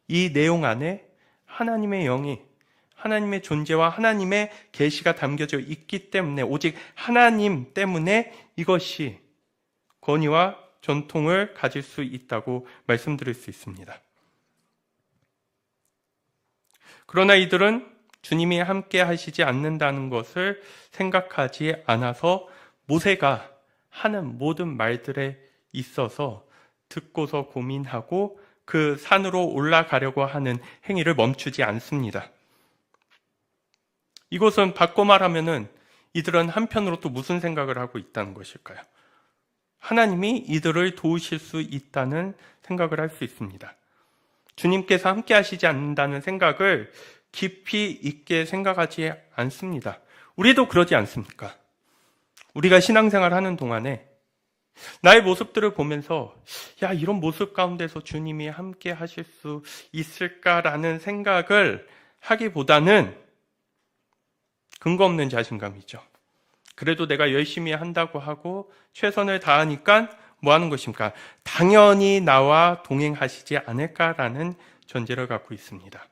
이 내용 안에 하나님의 영이 하나님의 존재와 하나님의 계시가 담겨져 있기 때문에 오직 하나님 때문에 이것이 권위와 전통을 가질 수 있다고 말씀드릴 수 있습니다. 그러나 이들은 주님이 함께 하시지 않는다는 것을 생각하지 않아서 모세가 하는 모든 말들에 있어서 듣고서 고민하고 그 산으로 올라가려고 하는 행위를 멈추지 않습니다. 이것은 바꿔 말하면은 이들은 한편으로 또 무슨 생각을 하고 있다는 것일까요? 하나님이 이들을 도우실 수 있다는 생각을 할 수 있습니다. 주님께서 함께 하시지 않는다는 생각을 깊이 있게 생각하지 않습니다. 우리도 그러지 않습니까? 우리가 신앙생활 하는 동안에 나의 모습들을 보면서 야, 이런 모습 가운데서 주님이 함께 하실 수 있을까라는 생각을 하기보다는 근거 없는 자신감이죠. 그래도 내가 열심히 한다고 하고 최선을 다하니까 뭐 하는 것입니까? 당연히 나와 동행하시지 않을까라는 전제를 갖고 있습니다.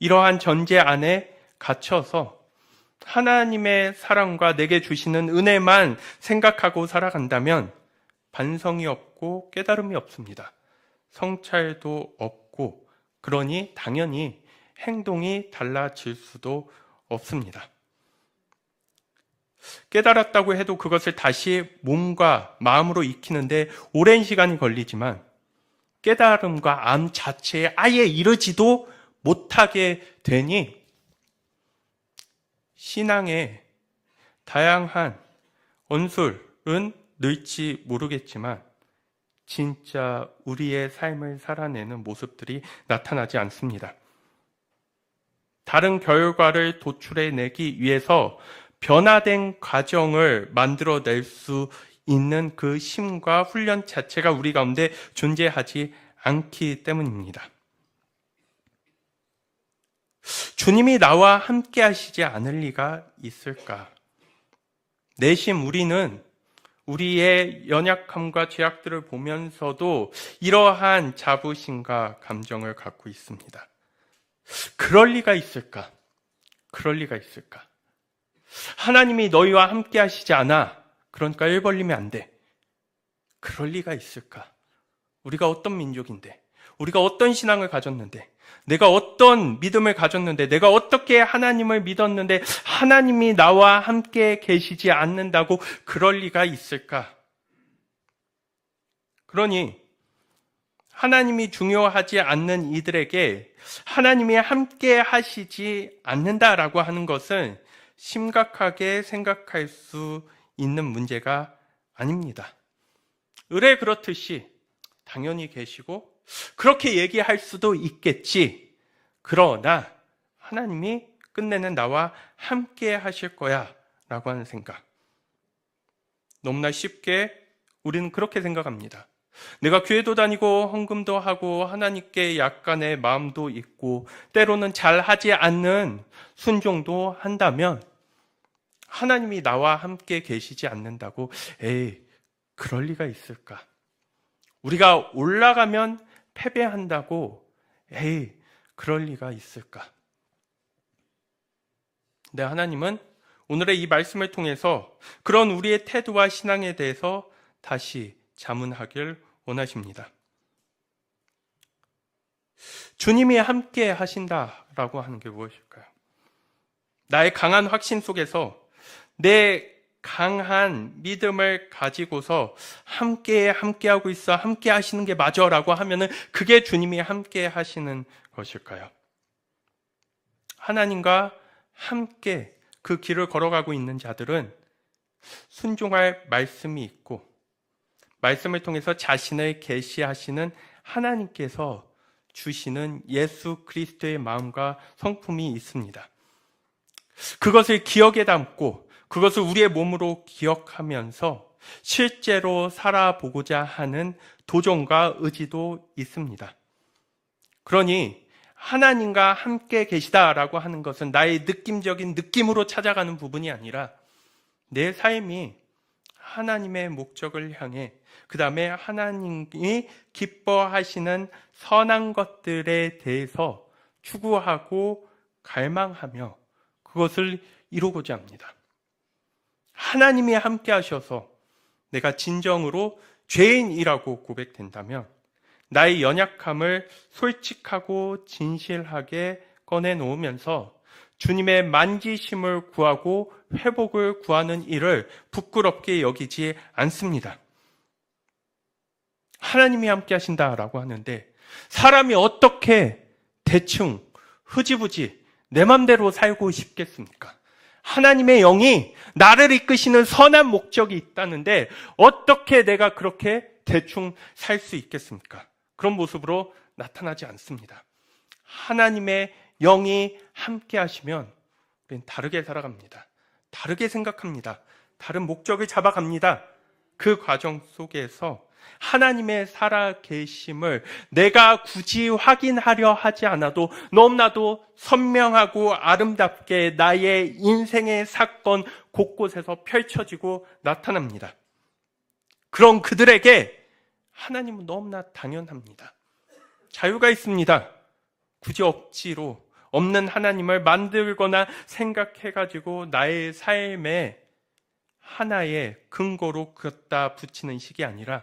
이러한 전제 안에 갇혀서 하나님의 사랑과 내게 주시는 은혜만 생각하고 살아간다면 반성이 없고 깨달음이 없습니다. 성찰도 없고 그러니 당연히 행동이 달라질 수도 없습니다. 깨달았다고 해도 그것을 다시 몸과 마음으로 익히는데 오랜 시간이 걸리지만 깨달음과 암 자체에 아예 이르지도 못하게 되니 신앙의 다양한 언술은 늘지 모르겠지만 진짜 우리의 삶을 살아내는 모습들이 나타나지 않습니다. 다른 결과를 도출해내기 위해서 변화된 과정을 만들어낼 수 있는 그 힘과 훈련 자체가 우리 가운데 존재하지 않기 때문입니다. 주님이 나와 함께 하시지 않을 리가 있을까? 내심 우리는 우리의 연약함과 죄악들을 보면서도 이러한 자부심과 감정을 갖고 있습니다. 그럴 리가 있을까? 그럴 리가 있을까? 하나님이 너희와 함께 하시지 않아. 그러니까 일 벌리면 안 돼. 그럴 리가 있을까? 우리가 어떤 민족인데, 우리가 어떤 신앙을 가졌는데, 내가 어떤 믿음을 가졌는데, 내가 어떻게 하나님을 믿었는데 하나님이 나와 함께 계시지 않는다고 그럴 리가 있을까? 그러니 하나님이 중요하지 않는 이들에게 하나님이 함께 하시지 않는다라고 하는 것은 심각하게 생각할 수 있는 문제가 아닙니다. 의뢰 그렇듯이 당연히 계시고 그렇게 얘기할 수도 있겠지. 그러나 하나님이 끝내는 나와 함께 하실 거야 라고 하는 생각. 너무나 쉽게 우리는 그렇게 생각합니다. 내가 교회도 다니고 헌금도 하고 하나님께 약간의 마음도 있고 때로는 잘하지 않는 순종도 한다면 하나님이 나와 함께 계시지 않는다고 에이 그럴 리가 있을까? 우리가 올라가면 패배한다고 에이 그럴 리가 있을까? 근데 하나님은 오늘의 이 말씀을 통해서 그런 우리의 태도와 신앙에 대해서 다시 자문하길 원하십니다. 주님이 함께 하신다라고 하는 게 무엇일까요? 나의 강한 확신 속에서 내 강한 믿음을 가지고서 함께하고 있어, 함께 하시는 게 맞아라고 하면은 그게 주님이 함께 하시는 것일까요? 하나님과 함께 그 길을 걸어가고 있는 자들은 순종할 말씀이 있고 말씀을 통해서 자신을 계시하시는 하나님께서 주시는 예수 그리스도의 마음과 성품이 있습니다. 그것을 기억에 담고 그것을 우리의 몸으로 기억하면서 실제로 살아보고자 하는 도전과 의지도 있습니다. 그러니 하나님과 함께 계시다라고 하는 것은 나의 느낌적인 느낌으로 찾아가는 부분이 아니라 내 삶이 하나님의 목적을 향해 그 다음에 하나님이 기뻐하시는 선한 것들에 대해서 추구하고 갈망하며 그것을 이루고자 합니다. 하나님이 함께 하셔서 내가 진정으로 죄인이라고 고백된다면 나의 연약함을 솔직하고 진실하게 꺼내놓으면서 주님의 만지심을 구하고 회복을 구하는 일을 부끄럽게 여기지 않습니다. 하나님이 함께 하신다라고 하는데 사람이 어떻게 대충 흐지부지 내 맘대로 살고 싶겠습니까? 하나님의 영이 나를 이끄시는 선한 목적이 있다는데 어떻게 내가 그렇게 대충 살 수 있겠습니까? 그런 모습으로 나타나지 않습니다. 하나님의 영이 함께 하시면 우리는 다르게 살아갑니다. 다르게 생각합니다. 다른 목적을 잡아갑니다. 그 과정 속에서 하나님의 살아계심을 내가 굳이 확인하려 하지 않아도 너무나도 선명하고 아름답게 나의 인생의 사건 곳곳에서 펼쳐지고 나타납니다. 그런 그들에게 하나님은 너무나 당연합니다. 자유가 있습니다. 굳이 억지로 없는 하나님을 만들거나 생각해가지고 나의 삶에 하나의 근거로 갖다 붙이는 식이 아니라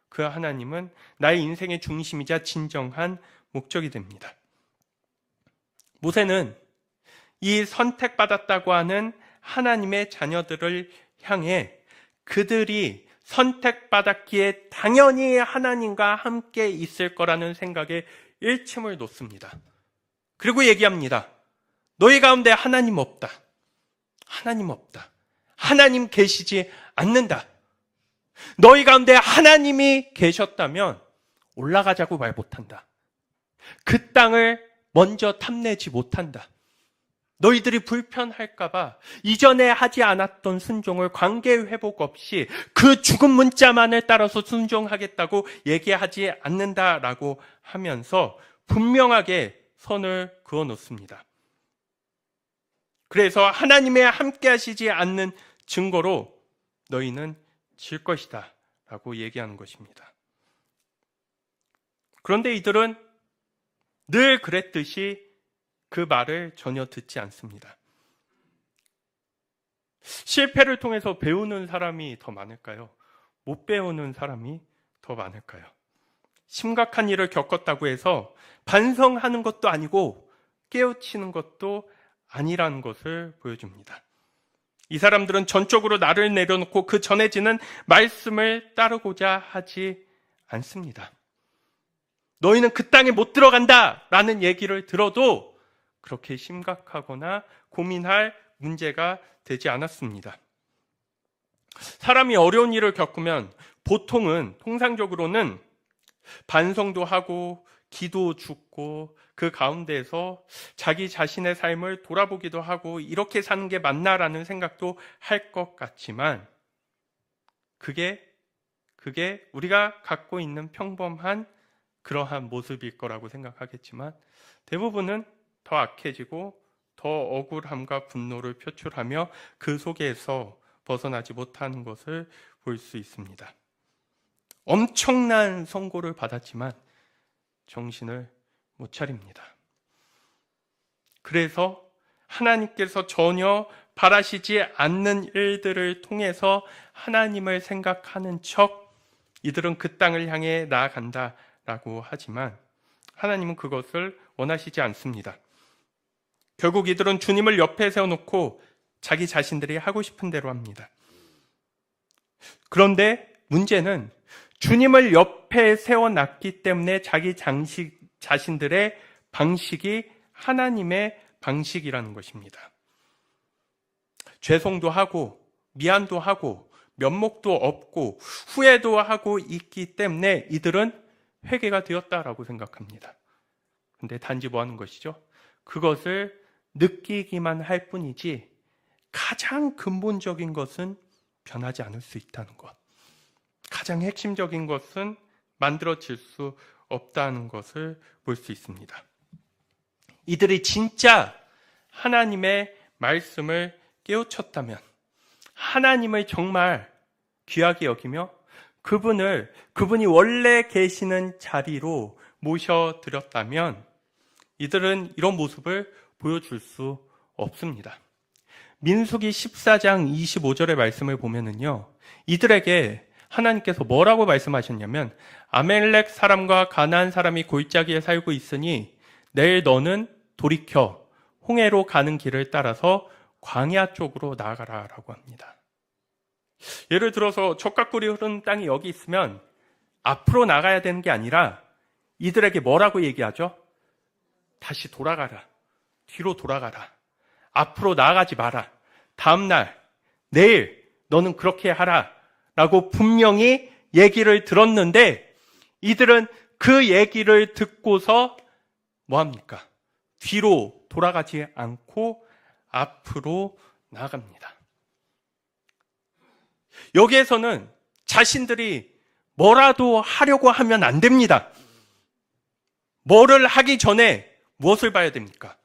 그 하나님은 나의 인생의 중심이자 진정한 목적이 됩니다. 모세는 이 선택받았다고 하는 하나님의 자녀들을 향해 그들이 선택받았기에 당연히 하나님과 함께 있을 거라는 생각에 일침을 놓습니다. 그리고 얘기합니다. 너희 가운데 하나님 없다. 하나님 없다. 하나님 계시지 않는다. 너희 가운데 하나님이 계셨다면 올라가자고 말 못한다. 그 땅을 먼저 탐내지 못한다. 너희들이 불편할까봐 이전에 하지 않았던 순종을 관계 회복 없이 그 죽은 문자만을 따라서 순종하겠다고 얘기하지 않는다라고 하면서 분명하게 선을 그어 놓습니다. 그래서 하나님의 함께 하시지 않는 증거로 너희는 질 것이다 라고 얘기하는 것입니다. 그런데 이들은 늘 그랬듯이 그 말을 전혀 듣지 않습니다. 실패를 통해서 배우는 사람이 더 많을까요? 못 배우는 사람이 더 많을까요? 심각한 일을 겪었다고 해서 반성하는 것도 아니고 깨우치는 것도 아니라는 것을 보여줍니다. 이 사람들은 전적으로 나를 내려놓고 그 전해지는 말씀을 따르고자 하지 않습니다. 너희는 그 땅에 못 들어간다 라는 얘기를 들어도 그렇게 심각하거나 고민할 문제가 되지 않았습니다. 사람이 어려운 일을 겪으면 통상적으로는 반성도 하고 기도 죽고 그 가운데에서 자기 자신의 삶을 돌아보기도 하고 이렇게 사는 게 맞나라는 생각도 할 것 같지만 그게 우리가 갖고 있는 평범한 그러한 모습일 거라고 생각하겠지만 대부분은 더 악해지고 더 억울함과 분노를 표출하며 그 속에서 벗어나지 못하는 것을 볼 수 있습니다. 엄청난 선고를 받았지만 정신을 못 차립니다. 그래서 하나님께서 전혀 바라시지 않는 일들을 통해서 하나님을 생각하는 척 이들은 그 땅을 향해 나아간다라고 하지만 하나님은 그것을 원하시지 않습니다. 결국 이들은 주님을 옆에 세워놓고 자기 자신들이 하고 싶은 대로 합니다. 그런데 문제는 주님을 옆에 세워놨기 때문에 자기 자신들의 방식이 하나님의 방식이라는 것입니다. 죄송도 하고 미안도 하고 면목도 없고 후회도 하고 있기 때문에 이들은 회개가 되었다라고 생각합니다. 근데 단지 뭐 하는 것이죠? 그것을 느끼기만 할 뿐이지 가장 근본적인 것은 변하지 않을 수 있다는 것. 가장 핵심적인 것은 만들어질 수 없다는 것을 볼 수 있습니다. 이들이 진짜 하나님의 말씀을 깨우쳤다면, 하나님을 정말 귀하게 여기며 그분이 원래 계시는 자리로 모셔드렸다면 이들은 이런 모습을 보여줄 수 없습니다. 민수기 14장 25절의 말씀을 보면은요, 이들에게 하나님께서 뭐라고 말씀하셨냐면, 아멜렉 사람과 가나안 사람이 골짜기에 살고 있으니 내일 너는 돌이켜 홍해로 가는 길을 따라서 광야 쪽으로 나아가라라고 합니다. 예를 들어서 젖가꿀이 흐르는 땅이 여기 있으면 앞으로 나가야 되는 게 아니라 이들에게 뭐라고 얘기하죠? 다시 돌아가라. 뒤로 돌아가라. 앞으로 나아가지 마라. 다음날, 내일 너는 그렇게 하라. 라고 분명히 얘기를 들었는데 이들은 그 얘기를 듣고서 뭐합니까? 뒤로 돌아가지 않고 앞으로 나아갑니다. 여기에서는 자신들이 뭐라도 하려고 하면 안 됩니다. 뭐를 하기 전에 무엇을 봐야 됩니까?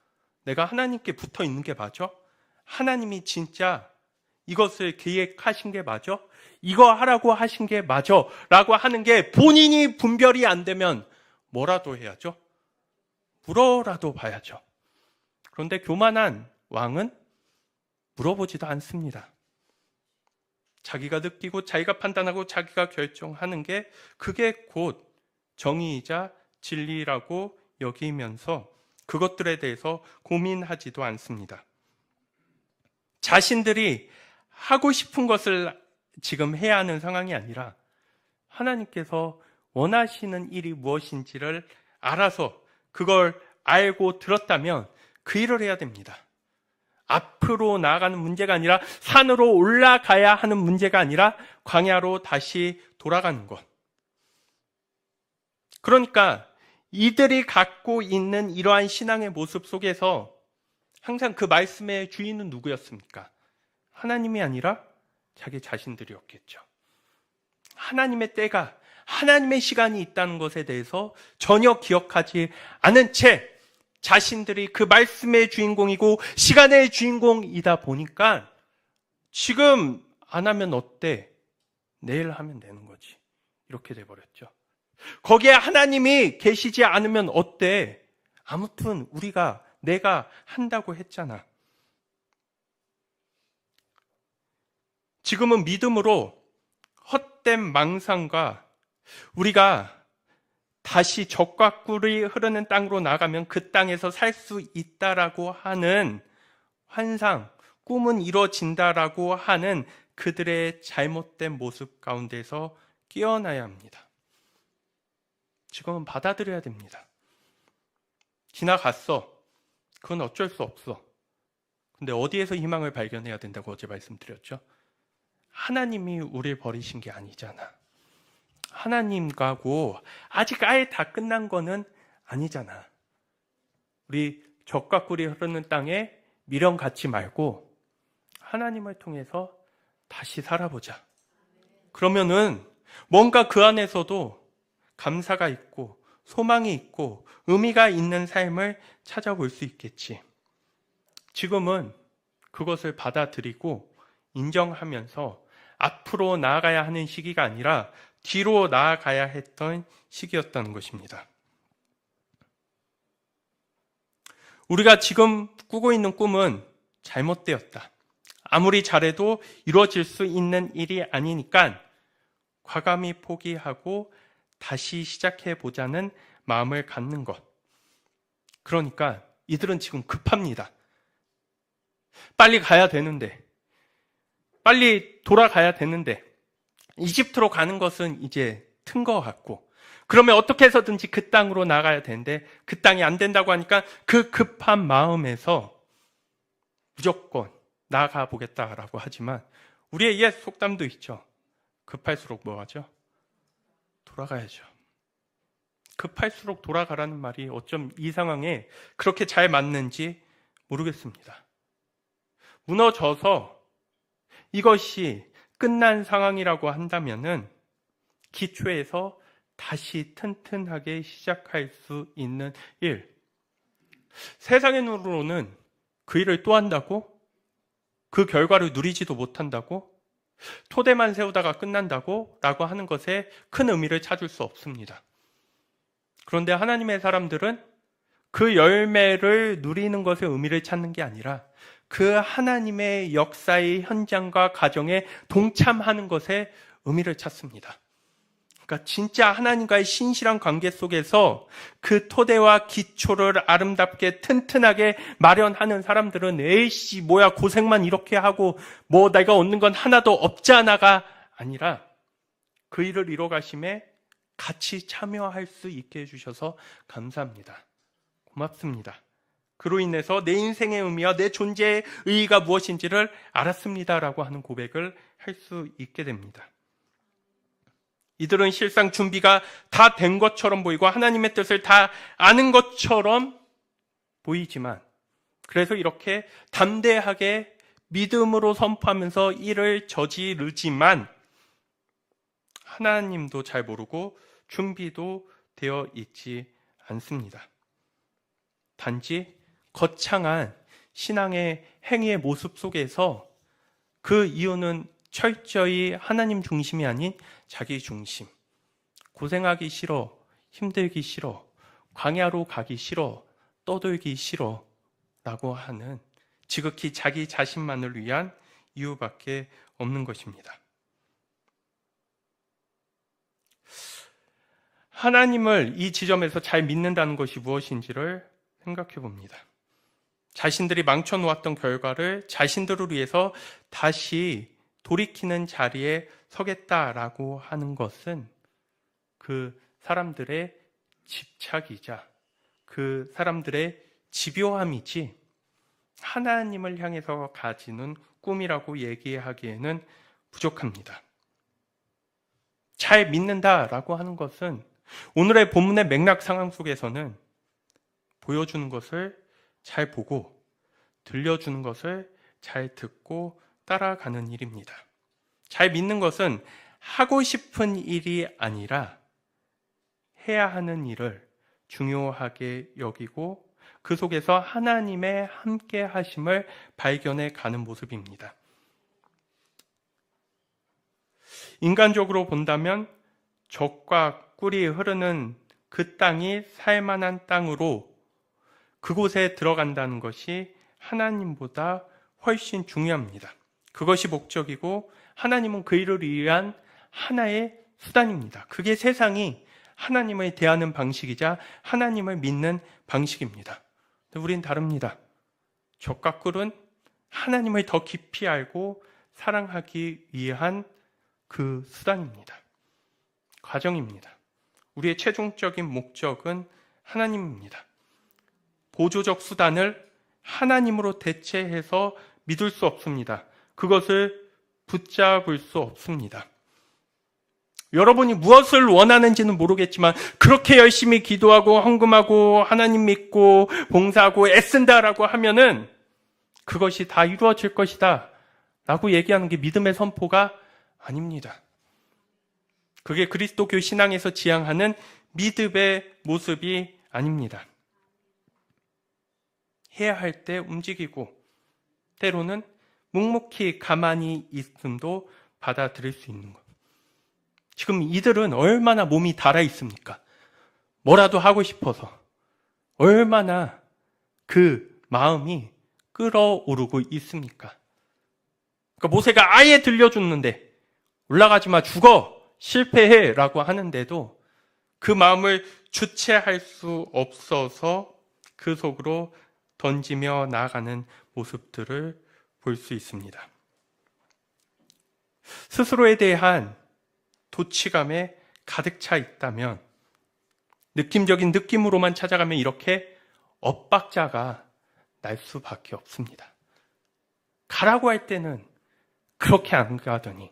내가 하나님께 붙어 있는 게 맞아? 하나님이 진짜 이것을 계획하신 게 맞아? 이거 하라고 하신 게 맞아? 라고 하는 게 본인이 분별이 안 되면 뭐라도 해야죠? 물어라도 봐야죠. 그런데 교만한 왕은 물어보지도 않습니다. 자기가 느끼고 자기가 판단하고 자기가 결정하는 게 그게 곧 정의이자 진리라고 여기면서 그것들에 대해서 고민하지도 않습니다. 자신들이 하고 싶은 것을 지금 해야 하는 상황이 아니라 하나님께서 원하시는 일이 무엇인지를 알아서 그걸 알고 들었다면 그 일을 해야 됩니다. 앞으로 나아가는 문제가 아니라 산으로 올라가야 하는 문제가 아니라 광야로 다시 돌아가는 것. 그러니까 이들이 갖고 있는 이러한 신앙의 모습 속에서 항상 그 말씀의 주인은 누구였습니까? 하나님이 아니라 자기 자신들이었겠죠. 하나님의 때가, 하나님의 시간이 있다는 것에 대해서 전혀 기억하지 않은 채 자신들이 그 말씀의 주인공이고 시간의 주인공이다 보니까 지금 안 하면 어때? 내일 하면 되는 거지. 이렇게 돼버렸죠. 거기에 하나님이 계시지 않으면 어때? 아무튼 내가 한다고 했잖아. 지금은 믿음으로 헛된 망상과 우리가 다시 젖과 꿀이 흐르는 땅으로 나가면 그 땅에서 살 수 있다라고 하는 환상, 꿈은 이루어진다라고 하는 그들의 잘못된 모습 가운데서 깨어나야 합니다. 지금은 받아들여야 됩니다. 지나갔어. 그건 어쩔 수 없어. 근데 어디에서 희망을 발견해야 된다고 어제 말씀드렸죠? 하나님이 우리를 버리신 게 아니잖아. 하나님과고 아직 아예 다 끝난 거는 아니잖아. 우리 젖과 꿀이 흐르는 땅에 미련 갖지 말고 하나님을 통해서 다시 살아보자. 그러면은 뭔가 그 안에서도 감사가 있고 소망이 있고 의미가 있는 삶을 찾아볼 수 있겠지. 지금은 그것을 받아들이고 인정하면서 앞으로 나아가야 하는 시기가 아니라 뒤로 나아가야 했던 시기였다는 것입니다. 우리가 지금 꾸고 있는 꿈은 잘못되었다. 아무리 잘해도 이루어질 수 있는 일이 아니니까 과감히 포기하고 다시 시작해보자는 마음을 갖는 것. 그러니까 이들은 지금 급합니다. 빨리 가야 되는데, 빨리 돌아가야 되는데, 이집트로 가는 것은 이제 튼 것 같고, 그러면 어떻게 해서든지 그 땅으로 나가야 되는데 그 땅이 안 된다고 하니까 그 급한 마음에서 무조건 나가 보겠다라고 하지만, 우리의 옛 속담도 있죠. 급할수록 뭐 하죠? 돌아가야죠. 급할수록 돌아가라는 말이 어쩜 이 상황에 그렇게 잘 맞는지 모르겠습니다. 무너져서 이것이 끝난 상황이라고 한다면은 기초에서 다시 튼튼하게 시작할 수 있는 일. 세상의 눈으로는 그 일을 또 한다고? 그 결과를 누리지도 못한다고? 토대만 세우다가 끝난다고? 라고 하는 것에 큰 의미를 찾을 수 없습니다. 그런데 하나님의 사람들은 그 열매를 누리는 것에 의미를 찾는 게 아니라 그 하나님의 역사의 현장과 과정에 동참하는 것에 의미를 찾습니다. 그러니까 진짜 하나님과의 신실한 관계 속에서 그 토대와 기초를 아름답게 튼튼하게 마련하는 사람들은 에이씨 뭐야 고생만 이렇게 하고 뭐 내가 얻는 건 하나도 없잖아가 아니라 그 일을 이뤄가심에 같이 참여할 수 있게 해주셔서 감사합니다. 고맙습니다. 그로 인해서 내 인생의 의미와 내 존재의 의의가 무엇인지를 알았습니다라고 하는 고백을 할 수 있게 됩니다. 이들은 실상 준비가 다 된 것처럼 보이고 하나님의 뜻을 다 아는 것처럼 보이지만, 그래서 이렇게 담대하게 믿음으로 선포하면서 일을 저지르지만 하나님도 잘 모르고 준비도 되어 있지 않습니다. 단지 거창한 신앙의 행위의 모습 속에서 그 이유는 철저히 하나님 중심이 아닌 자기 중심. 고생하기 싫어, 힘들기 싫어, 광야로 가기 싫어, 떠돌기 싫어 라고 하는 지극히 자기 자신만을 위한 이유밖에 없는 것입니다. 하나님을 이 지점에서 잘 믿는다는 것이 무엇인지를 생각해 봅니다. 자신들이 망쳐놓았던 결과를 자신들을 위해서 다시 돌이키는 자리에 서겠다라고 하는 것은 그 사람들의 집착이자 그 사람들의 집요함이지 하나님을 향해서 가지는 꿈이라고 얘기하기에는 부족합니다. 잘 믿는다라고 하는 것은 오늘의 본문의 맥락 상황 속에서는 보여주는 것을 잘 보고 들려주는 것을 잘 듣고 따라가는 일입니다. 잘 믿는 것은 하고 싶은 일이 아니라 해야 하는 일을 중요하게 여기고 그 속에서 하나님의 함께 하심을 발견해 가는 모습입니다. 인간적으로 본다면 젖과 꿀이 흐르는 그 땅이 살만한 땅으로 그곳에 들어간다는 것이 하나님보다 훨씬 중요합니다. 그것이 목적이고 하나님은 그 일을 위한 하나의 수단입니다. 그게 세상이 하나님을 대하는 방식이자 하나님을 믿는 방식입니다. 우린 다릅니다. 젖과 꿀은 하나님을 더 깊이 알고 사랑하기 위한 그 수단입니다. 과정입니다. 우리의 최종적인 목적은 하나님입니다. 보조적 수단을 하나님으로 대체해서 믿을 수 없습니다. 그것을 붙잡을 수 없습니다. 여러분이 무엇을 원하는지는 모르겠지만 그렇게 열심히 기도하고 헌금하고 하나님 믿고 봉사하고 애쓴다라고 하면은 그것이 다 이루어질 것이다 라고 얘기하는 게 믿음의 선포가 아닙니다. 그게 그리스도교 신앙에서 지향하는 믿음의 모습이 아닙니다. 해야 할 때 움직이고 때로는 묵묵히 가만히 있음도 받아들일 수 있는 것. 지금 이들은 얼마나 몸이 달아 있습니까? 뭐라도 하고 싶어서 얼마나 그 마음이 끓어오르고 있습니까? 그러니까 모세가 아예 들려줬는데 올라가지 마, 죽어, 실패해 라고 하는데도 그 마음을 주체할 수 없어서 그 속으로 던지며 나아가는 모습들을 볼 수 있습니다. 스스로에 대한 소치감에 가득 차 있다면, 느낌적인 느낌으로만 찾아가면 이렇게 엇박자가 날 수밖에 없습니다. 가라고 할 때는 그렇게 안 가더니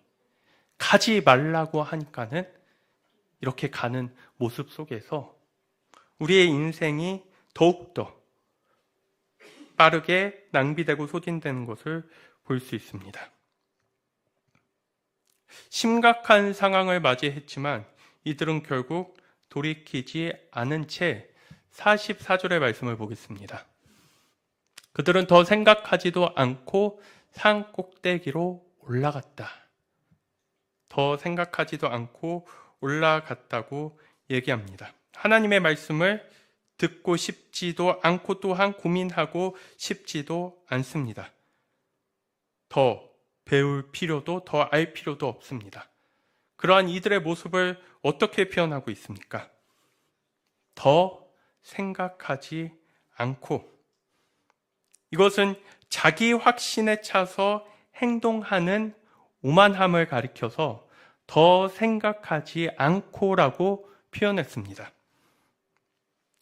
가지 말라고 하니까는 이렇게 가는 모습 속에서 우리의 인생이 더욱더 빠르게 낭비되고 소진되는 것을 볼 수 있습니다. 심각한 상황을 맞이했지만 이들은 결국 돌이키지 않은 채 44절의 말씀을 보겠습니다. 그들은 더 생각하지도 않고 산 꼭대기로 올라갔다. 더 생각하지도 않고 올라갔다고 얘기합니다. 하나님의 말씀을 듣고 싶지도 않고 또한 고민하고 싶지도 않습니다. 더 배울 필요도 더 알 필요도 없습니다. 그러한 이들의 모습을 어떻게 표현하고 있습니까? 더 생각하지 않고, 이것은 자기 확신에 차서 행동하는 오만함을 가리켜서 더 생각하지 않고라고 표현했습니다.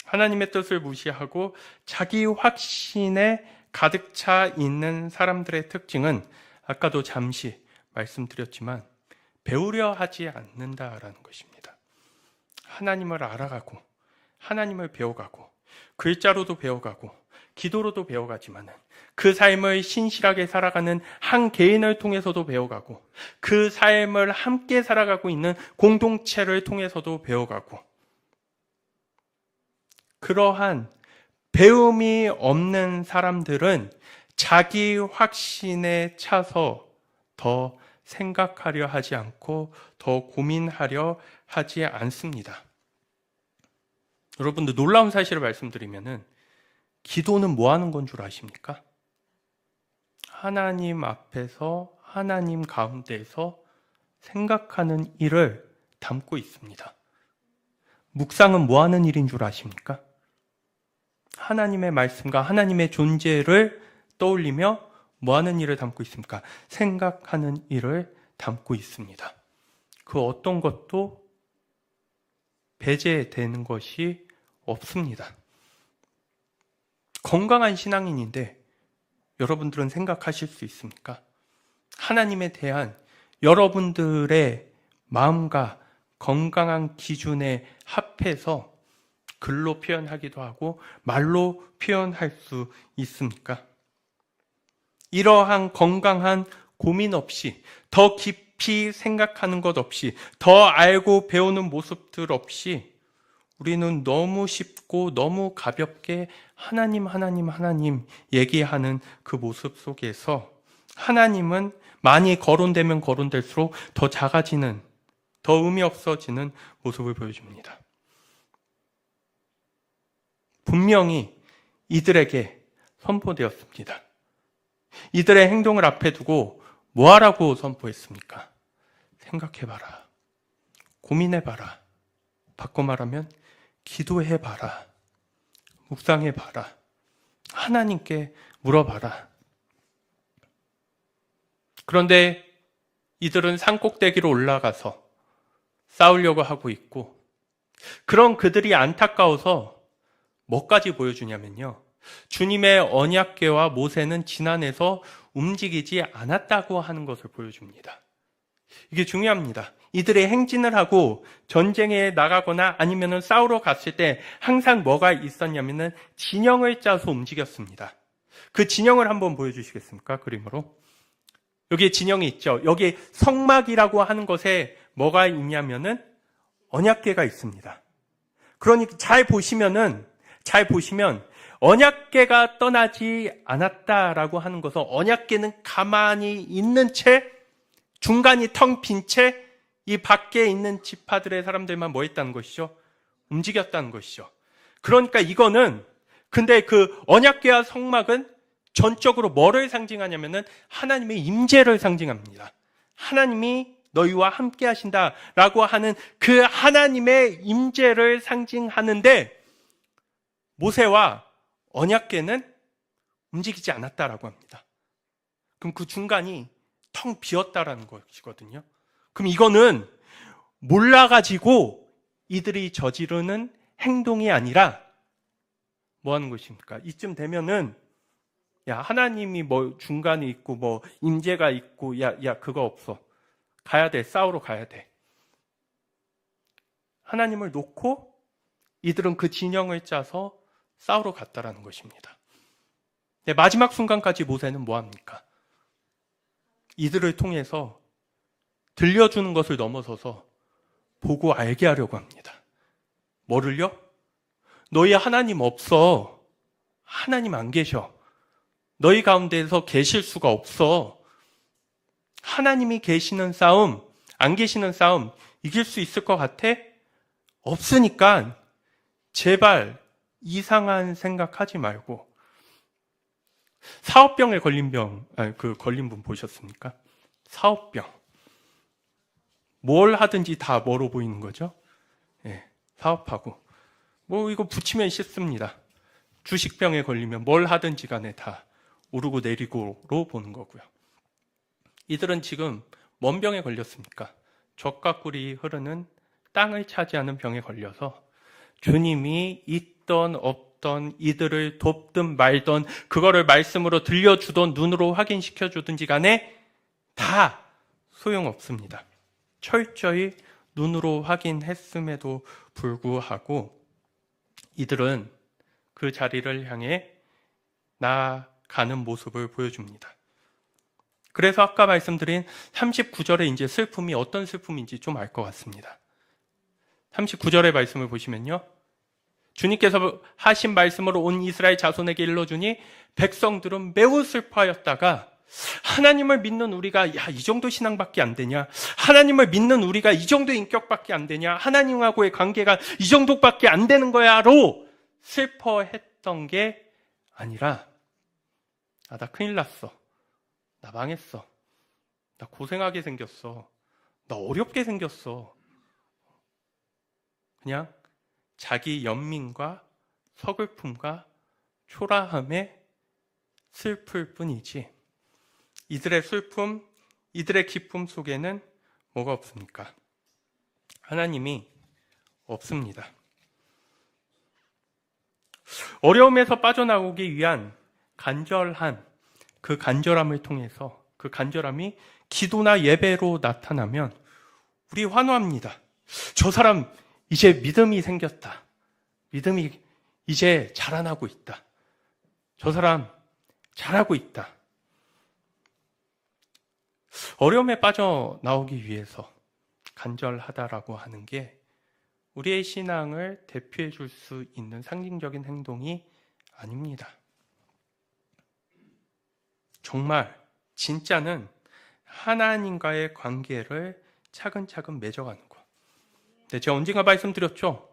하나님의 뜻을 무시하고 자기 확신에 가득 차 있는 사람들의 특징은 아까도 잠시 말씀드렸지만 배우려 하지 않는다라는 것입니다. 하나님을 알아가고 하나님을 배워가고 글자로도 배워가고 기도로도 배워가지만 그 삶을 신실하게 살아가는 한 개인을 통해서도 배워가고 그 삶을 함께 살아가고 있는 공동체를 통해서도 배워가고, 그러한 배움이 없는 사람들은 자기 확신에 차서 더 생각하려 하지 않고 더 고민하려 하지 않습니다. 여러분들, 놀라운 사실을 말씀드리면은 기도는 뭐 하는 건 줄 아십니까? 하나님 앞에서 하나님 가운데에서 생각하는 일을 담고 있습니다. 묵상은 뭐 하는 일인 줄 아십니까? 하나님의 말씀과 하나님의 존재를 떠올리며 뭐 하는 일을 담고 있습니까? 생각하는 일을 담고 있습니다. 그 어떤 것도 배제되는 것이 없습니다. 건강한 신앙인인데 여러분들은 생각하실 수 있습니까? 하나님에 대한 여러분들의 마음과 건강한 기준에 합해서 글로 표현하기도 하고 말로 표현할 수 있습니까? 이러한 건강한 고민 없이, 더 깊이 생각하는 것 없이, 더 알고 배우는 모습들 없이 우리는 너무 쉽고 너무 가볍게 하나님 얘기하는 그 모습 속에서 하나님은 많이 거론되면 거론될수록 더 작아지는, 더 의미 없어지는 모습을 보여줍니다. 분명히 이들에게 선포되었습니다. 이들의 행동을 앞에 두고 뭐 하라고 선포했습니까? 생각해봐라. 고민해봐라. 바꿔 말하면 기도해봐라. 묵상해봐라. 하나님께 물어봐라. 그런데 이들은 산꼭대기로 올라가서 싸우려고 하고 있고, 그런 그들이 안타까워서 뭐까지 보여주냐면요, 주님의 언약궤와 모세는 지난해서 움직이지 않았다고 하는 것을 보여줍니다. 이게 중요합니다. 이들의 행진을 하고 전쟁에 나가거나 아니면 싸우러 갔을 때 항상 뭐가 있었냐면은 진영을 짜서 움직였습니다. 그 진영을 한번 보여주시겠습니까? 그림으로. 여기에 진영이 있죠. 여기 성막이라고 하는 것에 뭐가 있냐면은 언약궤가 있습니다. 그러니까 잘 보시면 언약궤가 떠나지 않았다라고 하는 것은 언약궤는 가만히 있는 채, 중간이 텅 빈 채 이 밖에 있는 지파들의 사람들만 뭐 했다는 것이죠? 움직였다는 것이죠. 그러니까 이거는, 근데 그 언약궤와 성막은 전적으로 뭐를 상징하냐면은 하나님의 임재를 상징합니다. 하나님이 너희와 함께 하신다라고 하는 그 하나님의 임재를 상징하는데, 모세와 언약궤는 움직이지 않았다라고 합니다. 그럼 그 중간이 텅 비었다라는 것이거든요. 그럼 이거는 몰라가지고 이들이 저지르는 행동이 아니라 뭐 하는 것입니까? 이쯤 되면은 야, 하나님이 뭐 중간에 있고 뭐 임재가 있고 야 그거 없어. 가야 돼. 싸우러 가야 돼. 하나님을 놓고 이들은 그 진영을 짜서 싸우러 갔다라는 것입니다. 네, 마지막 순간까지 모세는 뭐 합니까? 이들을 통해서 들려주는 것을 넘어서서 보고 알게 하려고 합니다. 뭐를요? 너희 하나님 없어. 하나님 안 계셔. 너희 가운데에서 계실 수가 없어. 하나님이 계시는 싸움, 안 계시는 싸움 이길 수 있을 것 같아? 없으니까 제발 이상한 생각하지 말고 사업병에 걸린 걸린 분 보셨습니까? 사업병. 뭘 하든지 다 멀어 보이는 거죠? 예, 사업하고. 뭐 이거 붙이면 쉽습니다. 주식병에 걸리면 뭘 하든지 간에 다 오르고 내리고로 보는 거고요. 이들은 지금 뭔 병에 걸렸습니까? 젖과 꿀이 흐르는 땅을 차지하는 병에 걸려서 주님이 있던 없던 이들을 돕든 말든 그거를 말씀으로 들려주던 눈으로 확인시켜 주든지 간에 다 소용없습니다. 철저히 눈으로 확인했음에도 불구하고 이들은 그 자리를 향해 나아가는 모습을 보여줍니다. 그래서 아까 말씀드린 39절의 이제 슬픔이 어떤 슬픔인지 좀 알 것 같습니다. 39절의 말씀을 보시면요. 주님께서 하신 말씀으로 온 이스라엘 자손에게 일러주니 백성들은 매우 슬퍼하였다가 하나님을 믿는 우리가 이 정도 신앙밖에 안 되냐? 하나님을 믿는 우리가 이 정도 인격밖에 안 되냐? 하나님하고의 관계가 이 정도밖에 안 되는 거야로 슬퍼했던 게 아니라 나 큰일 났어. 나 망했어. 나 고생하게 생겼어. 나 어렵게 생겼어. 그냥 자기 연민과 서글픔과 초라함에 슬플 뿐이지 이들의 슬픔, 이들의 기쁨 속에는 뭐가 없습니까? 하나님이 없습니다. 어려움에서 빠져나오기 위한 간절한 그 간절함을 통해서 그 간절함이 기도나 예배로 나타나면 우리 환호합니다. 저 사람 이제 믿음이 생겼다. 믿음이 이제 자라나고 있다. 저 사람 잘하고 있다. 어려움에 빠져나오기 위해서 간절하다라고 하는 게 우리의 신앙을 대표해 줄 수 있는 상징적인 행동이 아닙니다. 정말 진짜는 하나님과의 관계를 차근차근 맺어가는 것. 네, 제가 언젠가 말씀드렸죠.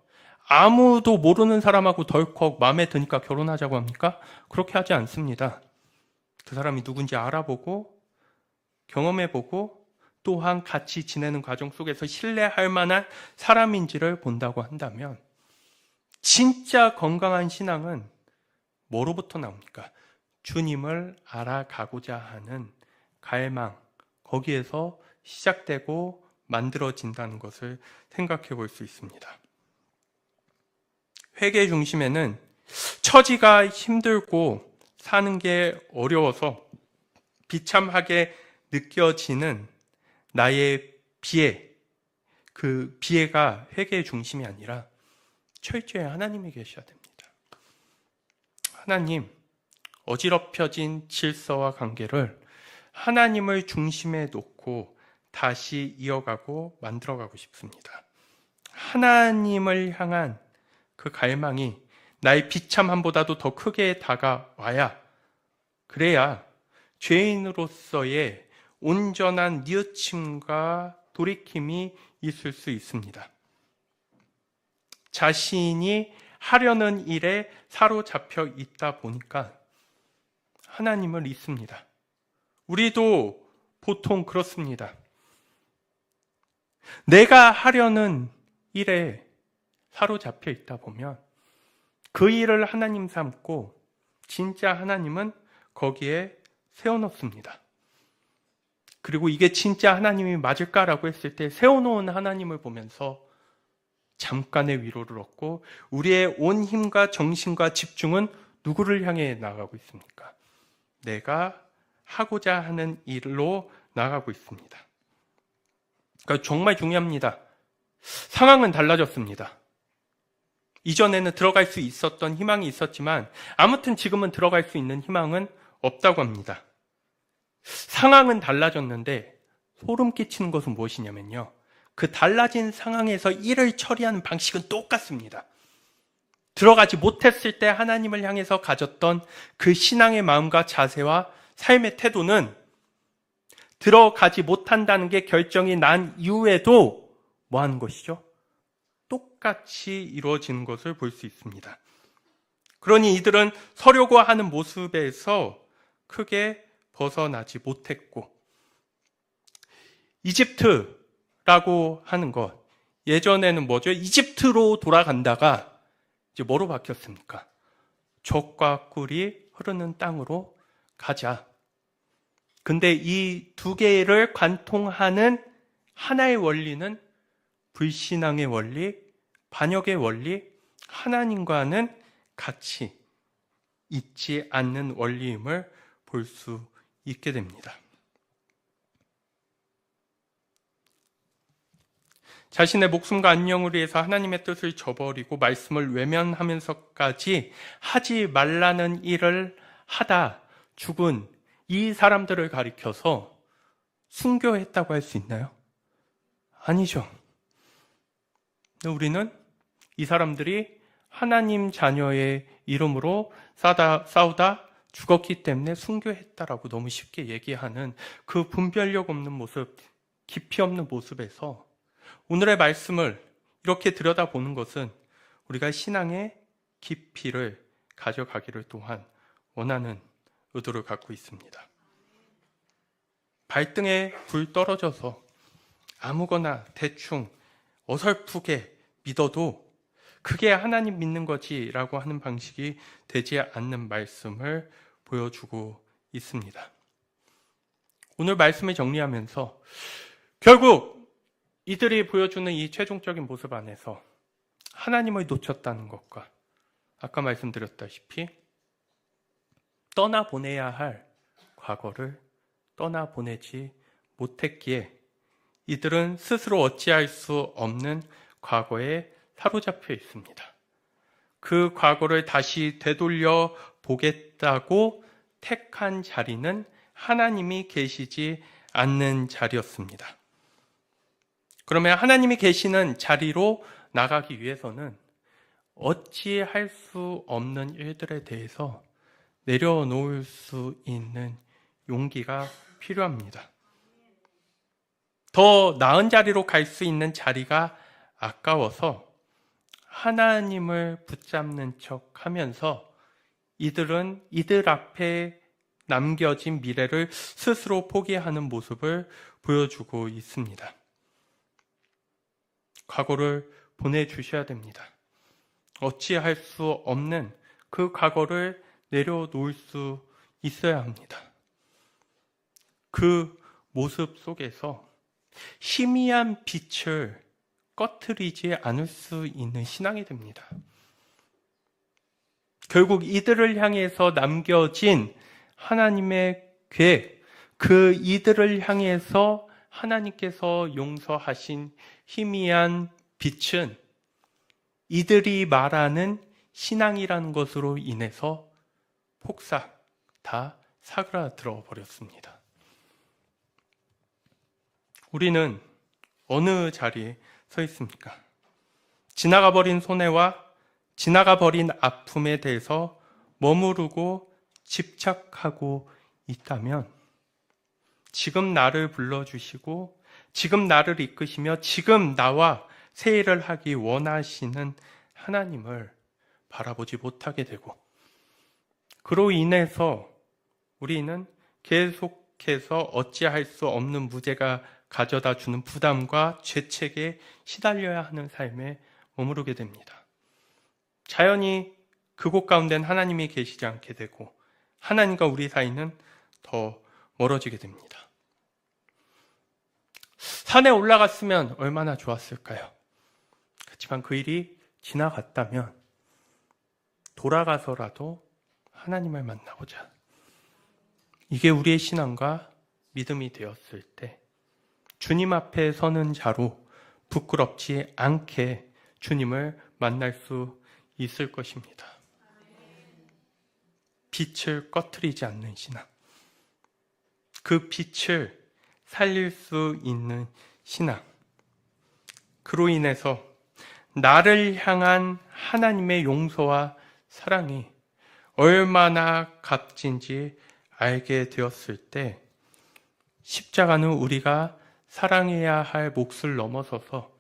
아무도 모르는 사람하고 덜컥 마음에 드니까 결혼하자고 합니까? 그렇게 하지 않습니다. 그 사람이 누군지 알아보고 경험해보고 또한 같이 지내는 과정 속에서 신뢰할 만한 사람인지를 본다고 한다면 진짜 건강한 신앙은 뭐로부터 나옵니까? 주님을 알아가고자 하는 갈망, 거기에서 시작되고 만들어진다는 것을 생각해 볼 수 있습니다. 회개 중심에는 처지가 힘들고 사는 게 어려워서 비참하게 느껴지는 나의 비애, 그 비애가 회개의 중심이 아니라 철저히 하나님이 계셔야 됩니다. 하나님, 어지럽혀진 질서와 관계를 하나님을 중심에 놓고 다시 이어가고 만들어가고 싶습니다. 하나님을 향한 그 갈망이 나의 비참함보다도 더 크게 다가와야, 그래야 죄인으로서의 온전한 뉘우침과 돌이킴이 있을 수 있습니다. 자신이 하려는 일에 사로잡혀 있다 보니까 하나님을 잊습니다. 우리도 보통 그렇습니다. 내가 하려는 일에 사로잡혀 있다 보면 그 일을 하나님 삼고 진짜 하나님은 거기에 세워놓습니다. 그리고 이게 진짜 하나님이 맞을까라고 했을 때 세워놓은 하나님을 보면서 잠깐의 위로를 얻고 우리의 온 힘과 정신과 집중은 누구를 향해 나가고 있습니까? 내가 하고자 하는 일로 나가고 있습니다. 그러니까 정말 중요합니다. 상황은 달라졌습니다. 이전에는 들어갈 수 있었던 희망이 있었지만 아무튼 지금은 들어갈 수 있는 희망은 없다고 합니다. 상황은 달라졌는데 소름 끼치는 것은 무엇이냐면요. 그 달라진 상황에서 일을 처리하는 방식은 똑같습니다. 들어가지 못했을 때 하나님을 향해서 가졌던 그 신앙의 마음과 자세와 삶의 태도는 들어가지 못한다는 게 결정이 난 이후에도 뭐 하는 것이죠? 똑같이 이루어지는 것을 볼 수 있습니다. 그러니 이들은 서려고 하는 모습에서 크게 벗어나지 못했고, 이집트라고 하는 것, 예전에는 뭐죠? 이집트로 돌아간다가 이제 뭐로 바뀌었습니까? 젖과 꿀이 흐르는 땅으로 가자. 근데 이 두 개를 관통하는 하나의 원리는 불신앙의 원리, 반역의 원리, 하나님과는 같이 있지 않는 원리임을 볼 수 있게 됩니다. 자신의 목숨과 안녕을 위해서 하나님의 뜻을 저버리고 말씀을 외면하면서까지 하지 말라는 일을 하다 죽은 이 사람들을 가리켜서 순교했다고 할 수 있나요? 아니죠. 우리는 이 사람들이 하나님 자녀의 이름으로 싸우다 죽었기 때문에 순교했다라고 너무 쉽게 얘기하는 그 분별력 없는 모습, 깊이 없는 모습에서 오늘의 말씀을 이렇게 들여다보는 것은 우리가 신앙의 깊이를 가져가기를 또한 원하는 의도를 갖고 있습니다. 발등에 불 떨어져서 아무거나 대충 어설프게 믿어도 그게 하나님 믿는 거지라고 하는 방식이 되지 않는 말씀을 보여주고 있습니다. 오늘 말씀을 정리하면서 결국 이들이 보여주는 이 최종적인 모습 안에서 하나님을 놓쳤다는 것과 아까 말씀드렸다시피 떠나보내야 할 과거를 떠나보내지 못했기에 이들은 스스로 어찌할 수 없는 과거에 사로잡혀 있습니다. 그 과거를 다시 되돌려 보겠다고 택한 자리는 하나님이 계시지 않는 자리였습니다. 그러면 하나님이 계시는 자리로 나가기 위해서는 어찌할 수 없는 일들에 대해서 내려놓을 수 있는 용기가 필요합니다. 더 나은 자리로 갈 수 있는 자리가 아까워서 하나님을 붙잡는 척 하면서 이들은 이들 앞에 남겨진 미래를 스스로 포기하는 모습을 보여주고 있습니다. 과거를 보내주셔야 됩니다. 어찌할 수 없는 그 과거를 내려놓을 수 있어야 합니다. 그 모습 속에서 희미한 빛을 꺼트리지 않을 수 있는 신앙이 됩니다. 결국 이들을 향해서 남겨진 하나님의 계획, 그 이들을 향해서 하나님께서 용서하신 희미한 빛은 이들이 말하는 신앙이라는 것으로 인해서 폭삭 다 사그라들어 버렸습니다. 우리는 어느 자리에 서 있습니까? 지나가 버린 손해와 지나가 버린 아픔에 대해서 머무르고 집착하고 있다면 지금 나를 불러주시고 지금 나를 이끄시며 지금 나와 새 일을 하기 원하시는 하나님을 바라보지 못하게 되고 그로 인해서 우리는 계속해서 어찌할 수 없는 무죄가 가져다 주는 부담과 죄책에 시달려야 하는 삶에 머무르게 됩니다. 자연히 그곳 가운데는 하나님이 계시지 않게 되고 하나님과 우리 사이는 더 멀어지게 됩니다. 산에 올라갔으면 얼마나 좋았을까요? 그렇지만 그 일이 지나갔다면 돌아가서라도 하나님을 만나보자. 이게 우리의 신앙과 믿음이 되었을 때 주님 앞에 서는 자로 부끄럽지 않게 주님을 만날 수 있을 것입니다. 빛을 꺼트리지 않는 신앙. 그 빛을 살릴 수 있는 신앙. 그로 인해서 나를 향한 하나님의 용서와 사랑이 얼마나 값진지 알게 되었을 때 십자가는 우리가 사랑해야 할 몫을 넘어서서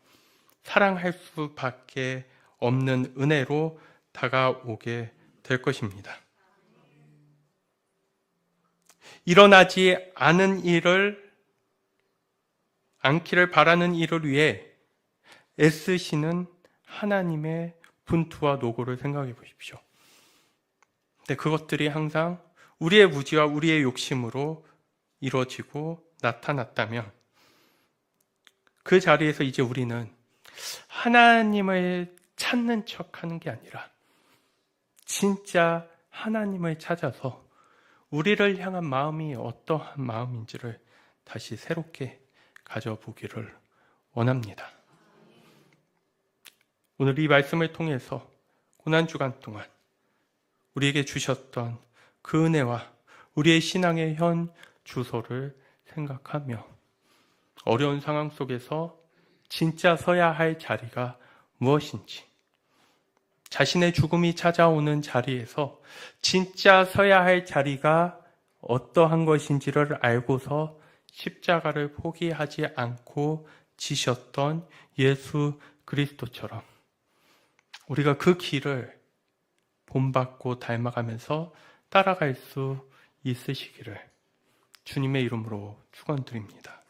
사랑할 수밖에 없는 은혜로 다가오게 될 것입니다. 일어나지 않기를 바라는 일을 위해 애쓰시는 하나님의 분투와 노고를 생각해 보십시오. 근데 그것들이 항상 우리의 무지와 우리의 욕심으로 이루어지고 나타났다면 그 자리에서 이제 우리는 하나님을 찾는 척하는 게 아니라 진짜 하나님을 찾아서 우리를 향한 마음이 어떠한 마음인지를 다시 새롭게 가져보기를 원합니다. 오늘 이 말씀을 통해서 고난주간 동안 우리에게 주셨던 그 은혜와 우리의 신앙의 현 주소를 생각하며 어려운 상황 속에서 진짜 서야 할 자리가 무엇인지, 자신의 죽음이 찾아오는 자리에서 진짜 서야 할 자리가 어떠한 것인지를 알고서 십자가를 포기하지 않고 지셨던 예수 그리스도처럼 우리가 그 길을 본받고 닮아가면서 따라갈 수 있으시기를 주님의 이름으로 축원드립니다.